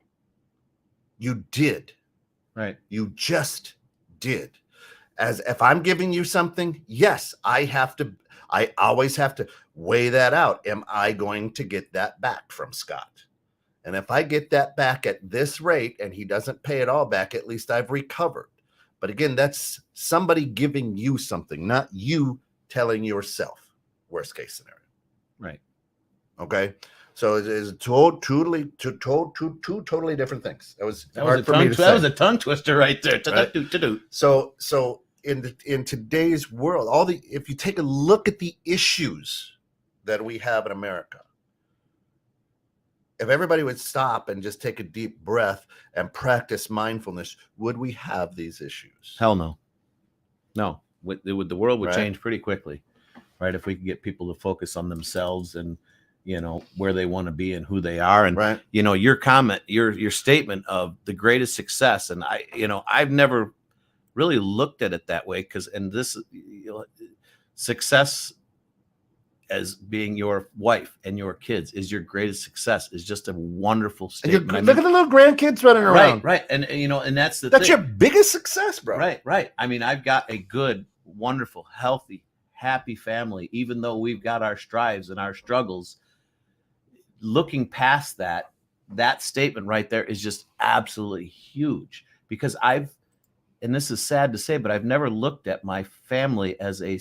you did. Right. You just did. As if I'm giving you something, yes, I always have to weigh that out. Am I going to get that back from Scott? And if I get that back at this rate and he doesn't pay it all back, at least I've recovered. But again, that's somebody giving you something, not you telling yourself. Worst case scenario. Right. Okay. So it is two totally different things. That was a tongue twister right there. Right? So in today's world, if you take a look at the issues that we have in America, if everybody would stop and just take a deep breath and practice mindfulness, would we have these issues? Hell no. No. The world would change pretty quickly, right? If we could get people to focus on themselves and, where they want to be and who they are. And, your comment, your statement of the greatest success. And I've never really looked at it that way success as being your wife and your kids is your greatest success is just a wonderful statement. Look at the little grandkids running around. Right. And and that's your biggest success, bro. Right. I mean, I've got a good, wonderful, healthy, happy family, even though we've got our strives and our struggles. Looking past that statement right there is just absolutely huge, because and this is sad to say, but I've never looked at my family as a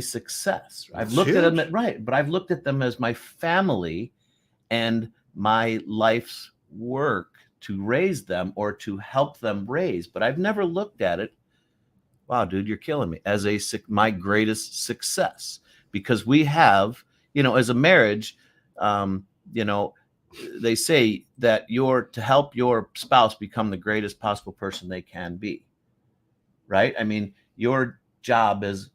success. I've looked at them but I've looked at them as my family and my life's work to raise them or to help them raise. But I've never looked at it, wow, dude, you're killing me, as my greatest success, because we have, as a marriage, they say that you're to help your spouse become the greatest possible person they can be. Right? I mean, your job as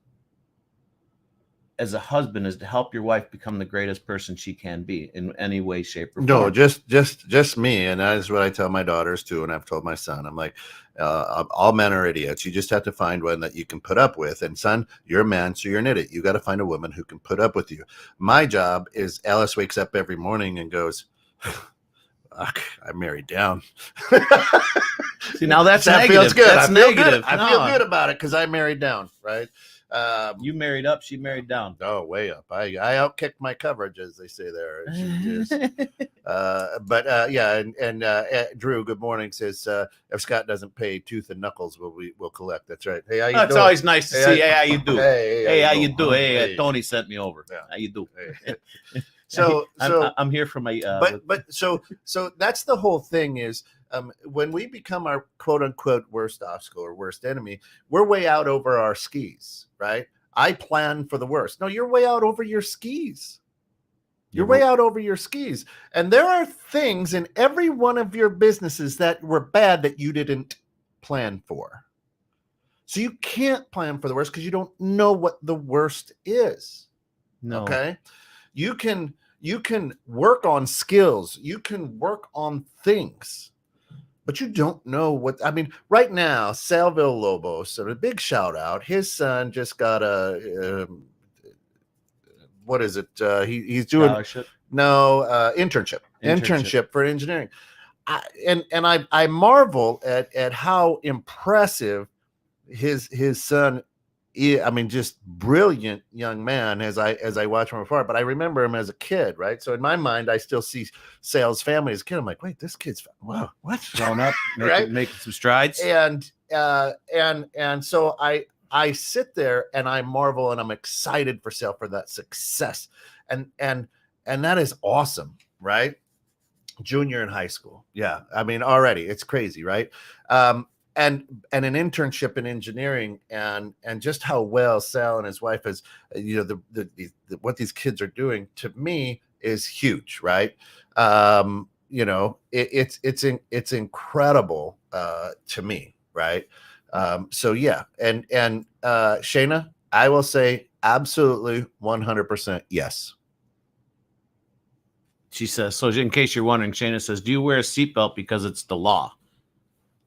a husband is to help your wife become the greatest person she can be in any way, shape, or form. No, just me, and that is what I tell my daughters too, and I've told my son. I'm like, all men are idiots. You just have to find one that you can put up with. And son, you're a man, so you're an idiot. You got to find a woman who can put up with you. My job is Alice wakes up every morning and goes, I'm married down. See, now that feels good. That's negative. I feel good about it because I married down, right? You married up, she married down. Oh, way up. I outkicked my coverage, as they say there. Drew, good morning, says if Scott doesn't pay tooth and knuckles, we'll collect. That's right. Hey, how you doing? It's always nice to see. Hey, how you do? Hey, how you do? Hey, Tony sent me over. Yeah. How you do? Hey. So I'm here for my. So that's the whole thing is. When we become our quote unquote worst obstacle or worst enemy, we're way out over our skis, right? I plan for the worst. No, you're way out over your skis. You're way out over your skis. And there are things in every one of your businesses that were bad that you didn't plan for. So you can't plan for the worst because you don't know what the worst is. No. Okay. You can work on skills. You can work on things. But you don't know what, I mean, right now, Salville Lobos, a big shout out. His son just got what is it? He's doing internship for engineering. I marvel at how impressive his son. I mean, just brilliant young man as I watch from afar. But I remember him as a kid, right? So in my mind, I still see Sale's family as a kid. I'm like, wait, this kid's wow, what's grown up, making some strides. And so I sit there and I marvel and I'm excited for Sale for that success, and that is awesome, right? Junior in high school, yeah. I mean, already it's crazy, right? And an internship in engineering and just how well Sal and his wife is, what these kids are doing to me is huge, right? It's incredible to me, right? So yeah, and Shayna, I will say absolutely 100% yes. She says, so in case you're wondering, Shayna says, do you wear a seatbelt because it's the law?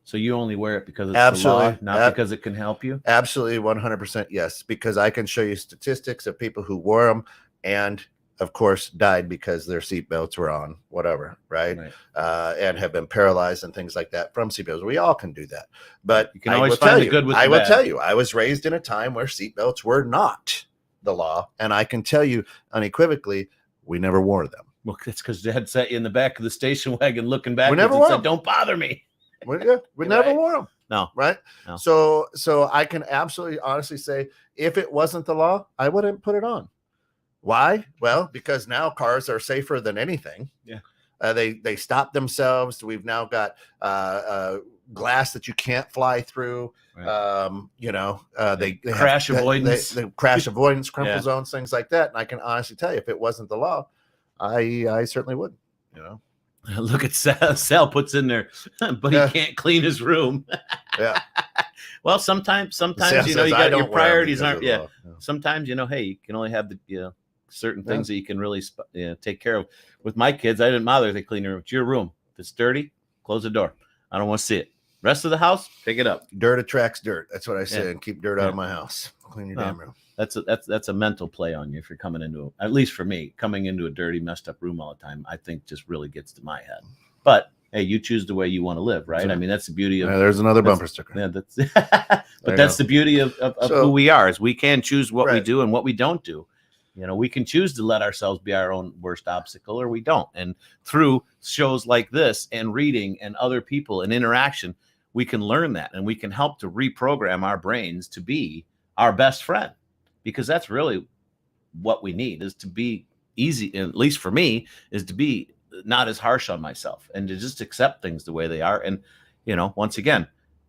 So you only wear it because it's the law, not because it can help you? Absolutely 100% yes, because I can show you statistics of people who wore them and, of course, died because their seatbelts were on, whatever, right? And have been paralyzed and things like that from seatbelts. We all can do that. But you can always find the good with the bad. I will tell you, I was raised in a time where seatbelts were not the law, and I can tell you unequivocally, we never wore them. Well, that's because Dad sat you in the back of the station wagon looking back and said, don't bother me. We never wore them. No. Right? No. So I can absolutely honestly say if it wasn't the law, I wouldn't put it on. Why? Well, because now cars are safer than anything. Yeah. They stop themselves. We've now got glass that you can't fly through. Right. They crash avoidance. They crash avoidance, crumple zones, things like that. And I can honestly tell you, if it wasn't the law, I certainly would. Look at Sal puts in there, but he can't clean his room. Yeah. Well, sometimes you got your priorities aren't. Yeah. Sometimes hey, you can only have the certain things that you can really take care of. With my kids, I didn't bother if they clean their room. It's your room. If it's dirty, close the door. I don't want to see it. Rest of the house, pick it up. Dirt attracts dirt. That's what I say. And keep dirt out of my house. Clean your damn room. That's a mental play on you if you're coming into at least for me, coming into a dirty, messed up room all the time, I think just really gets to my head. But hey, you choose the way you want to live, right? I mean, that's the beauty of there's another bumper sticker. Yeah, that's the beauty of who we are, is we can choose what we do and what we don't do. We can choose to let ourselves be our own worst obstacle, or we don't. And through shows like this and reading and other people and interaction, we can learn that, and we can help to reprogram our brains to be our best friend. Because that's really what we need, is to be easy, at least for me, is to be not as harsh on myself and to just accept things the way they are. And, once again,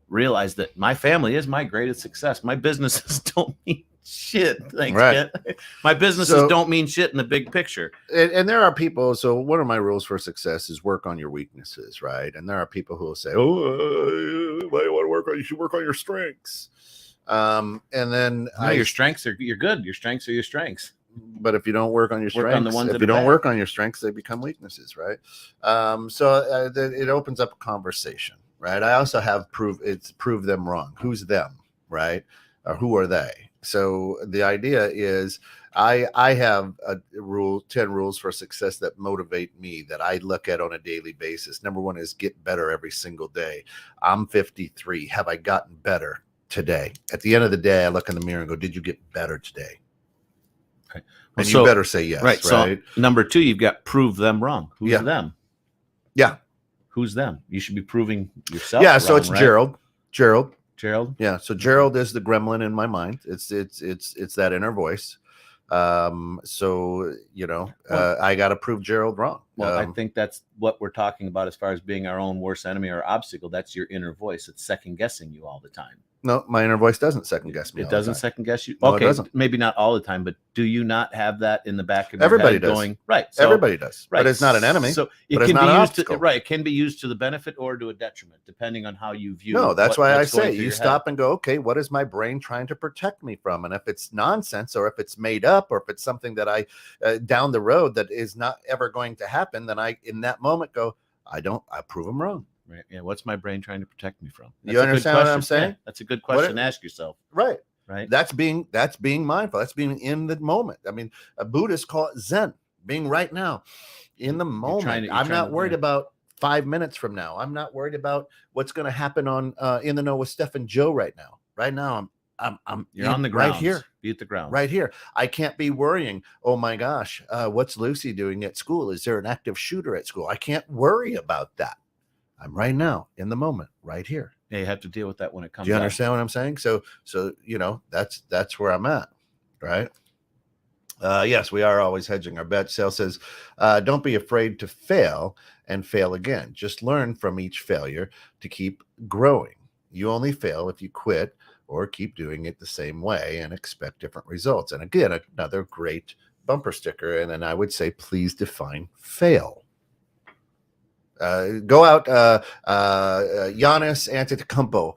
realize that my family is my greatest success. My businesses don't mean Shit. Thanks, Right. Kent. My businesses don't mean shit in the big picture. And there are people. So one of my rules for success is work on your weaknesses, right? And there are people who will say, "Oh, why do you want to work on? You should work on your strengths." And then your strengths are you're good. Your strengths are your strengths. But if you don't work on your strengths, on the ones if you don't work on your strengths, they become weaknesses, right? It opens up a conversation, right? I also have prove them wrong. Who's them, right? Or who are they? So the idea is I have 10 rules for success that motivate me, that I look at on a daily basis. Number one is get better every single day. I'm 53. Have I gotten better today? At the end of the day, I look in the mirror and go, did you get better today? Okay. Well, and you better say yes. Right. So number 2, you've got prove them wrong. Who's them? Yeah. Who's them? You should be proving yourself. Yeah. So wrong, it's right? Gerald. Yeah. So Gerald is the gremlin in my mind. It's that inner voice. So I got to prove Gerald wrong. Well, I think that's what we're talking about as far as being our own worst enemy or obstacle. That's your inner voice. It's second guessing you all the time. No, my inner voice doesn't second guess me. It doesn't second guess you. No, okay, it doesn't. Maybe not all the time, but do you not have that in the back of your Everybody head does. going right? So, everybody does, right. But it's not an enemy. So it can be used to It can be used to the benefit or to a detriment, depending on how you view. No, that's why I say you stop and go, okay, what is my brain trying to protect me from? And if it's nonsense, or if it's made up, or if it's something that I down the road that is not ever going to happen, then I in that moment go, I prove them wrong. Right. Yeah. What's my brain trying to protect me from? That's you understand what I'm saying? Yeah, that's a good question to ask yourself. Right. Right. That's being mindful. That's being in the moment. I mean, Buddhists call it Zen, being right now in the moment. I'm not worried about 5 minutes from now. I'm not worried about what's going to happen on In the Know with Steph and Joe right now. Right now, you're on the ground right here. Be at the ground. Right here. I can't be worrying. Oh my gosh, what's Lucy doing at school? Is there an active shooter at school? I can't worry about that. I'm right now in the moment, right here. Yeah, you have to deal with that when it comes. Do you understand what I'm saying? So that's where I'm at, right? Yes, we are always hedging our bets. Sale says, don't be afraid to fail and fail again. Just learn from each failure to keep growing. You only fail if you quit or keep doing it the same way and expect different results. And again, another great bumper sticker. And then I would say, please define fail. Go out. Giannis Antetokounmpo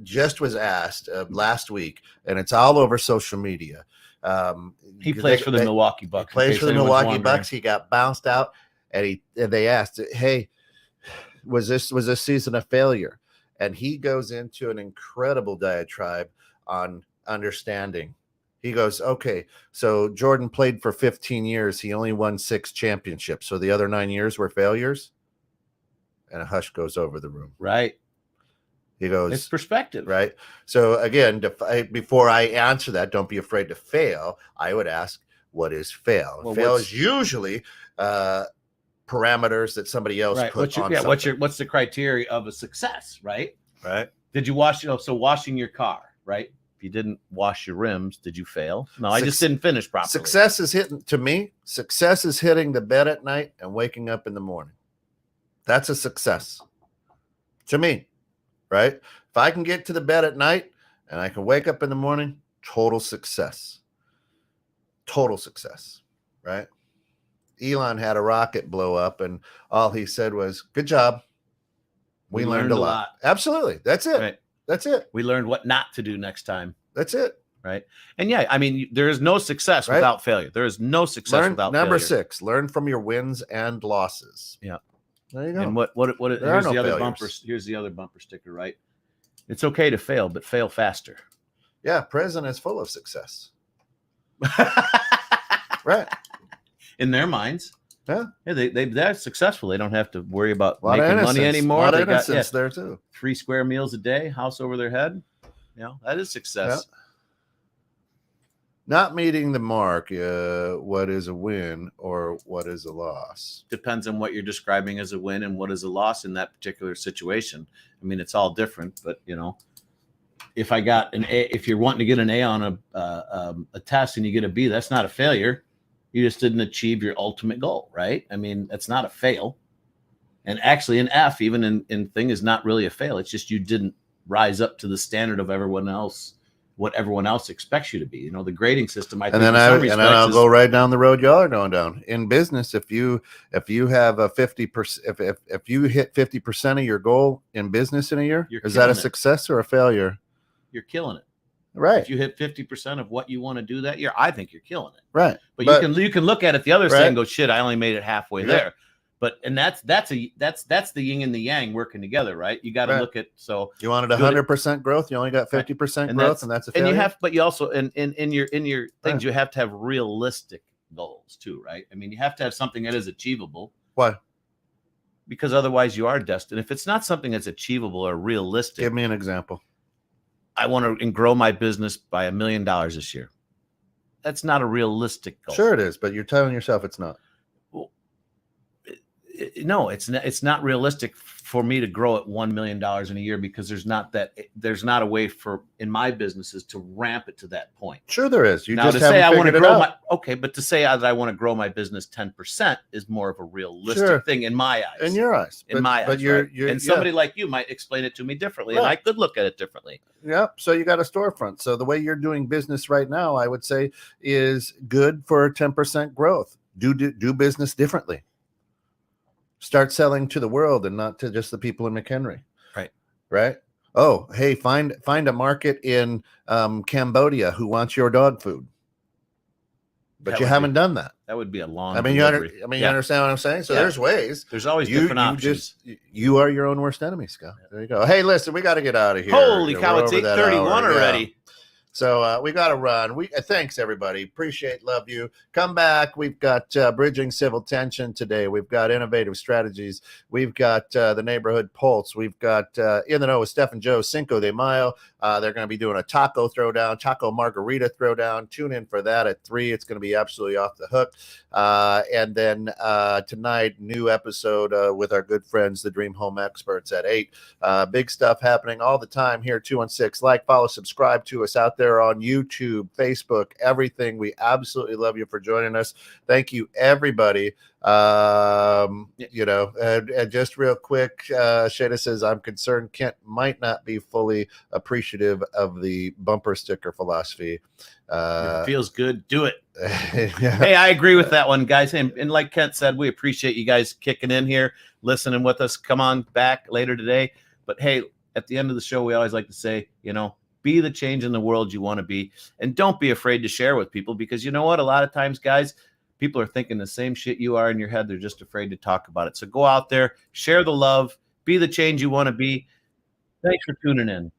just was asked last week, and it's all over social media. He plays for the Milwaukee Bucks. He plays for the Milwaukee Bucks. He got bounced out, and they asked, "Hey, was this season a failure?" And he goes into an incredible diatribe on understanding. He goes, okay, so Jordan played for 15 years. He only won 6 championships. So the other 9 years were failures. And a hush goes over the room. Right. He goes, it's perspective. Right. So again, before I answer that, don't be afraid to fail. I would ask, what is fail? Well, fail is usually parameters that somebody else put on something. What's the criteria of a success, right? Right. Did you wash, so washing your car, right? If you didn't wash your rims, did you fail? No, I just didn't finish properly. Success is hitting the bed at night and waking up in the morning. That's a success to me, right? If I can get to the bed at night and I can wake up in the morning, total success, right? Elon had a rocket blow up and all he said was, good job. We learned a lot. Absolutely. That's it. Right. That's it. We learned what not to do next time. That's it. Right. And yeah, I mean, there is no success without failure. There is no success without failure. Number 6, learn from your wins and losses. Yeah. There you go. And here's the other bumper. Here's the other bumper sticker, right? It's okay to fail, but fail faster. Yeah, prison is full of success. Right. In their minds. Yeah. They're successful. They don't have to worry about making money anymore. A lot of innocence there too. 3 square meals a day, house over their head. That is success. Yeah. Not meeting the mark, what is a win or what is a loss? Depends on what you're describing as a win and what is a loss in that particular situation. I mean, it's all different, but if I got an A, if you're wanting to get an A on a test and you get a B, that's not a failure. You just didn't achieve your ultimate goal, right? I mean, that's not a fail. And actually an F, even in thing, is not really a fail. It's just you didn't rise up to the standard of everyone else what everyone else expects you to be. You know, the grading system, I think, I'll go right down the road y'all are going down. In business, if you have a 50%, if you hit 50% of your goal in business in a year, is that a success or a failure? You're killing it. Right. If you hit 50% of what you want to do that year, I think you're killing it. Right. But you can look at it the other side and go, shit, I only made it halfway there. But that's the yin and the yang working together, right? You got to look at, so you wanted 100% growth, you only got 50% growth, and that's a failure. And you have, but you also in your things, you have to have realistic goals too, right? I mean, you have to have something that is achievable. Why? Because otherwise you are destined. If it's not something that's achievable or realistic, give me an example. I want to grow my business by $1 million this year. That's not a realistic goal. Sure it is, but you're telling yourself it's not. No, it's not realistic for me to grow at $1 million in a year, because there's not a way in my businesses to ramp it to that point. Sure there is. You now just to say I want to grow but to say that I want to grow my business 10% is more of a realistic thing in my eyes. In your eyes. But you're and somebody like you might explain it to me differently, and I could look at it differently. Yeah. So you got a storefront. So the way you're doing business right now, I would say, is good for 10% growth. Do business differently. Start selling to the world and not to just the people in McHenry. Right. Oh, hey, find a market in Cambodia who wants your dog food. But you haven't done that. That would be a long. You understand what I'm saying? So there's ways. There's always different options. You are your own worst enemy, Scott. There you go. Hey, listen, we got to get out of here. Holy cow! It's 8:31 already. So we got to run. Thanks, everybody. Appreciate, love you. Come back. We've got Bridging Civil Tension today. We've got Innovative Strategies. We've got the Neighborhood Pulse. We've got In the Know with Steph and Joe, Cinco de Mayo. They're going to be doing a taco throwdown, taco margarita throwdown. Tune in for that at 3. It's going to be absolutely off the hook. And then tonight, new episode with our good friends, the Dream Home Experts, at 8. Big stuff happening all the time here, 216. Like, follow, subscribe to us out there on YouTube, Facebook, everything. We absolutely love you for joining us. Thank you, everybody. And just real quick, Shada says, I'm concerned Kent might not be fully appreciative of the bumper sticker philosophy. If it feels good, do it. Hey, I agree with that one, guys. And like Kent said, we appreciate you guys kicking in here, listening with us. Come on back later today. But hey, at the end of the show, we always like to say, be the change in the world you want to be, and don't be afraid to share with people, because you know what? A lot of times, guys, people are thinking the same shit you are in your head. They're just afraid to talk about it. So go out there, share the love, be the change you want to be. Thanks for tuning in.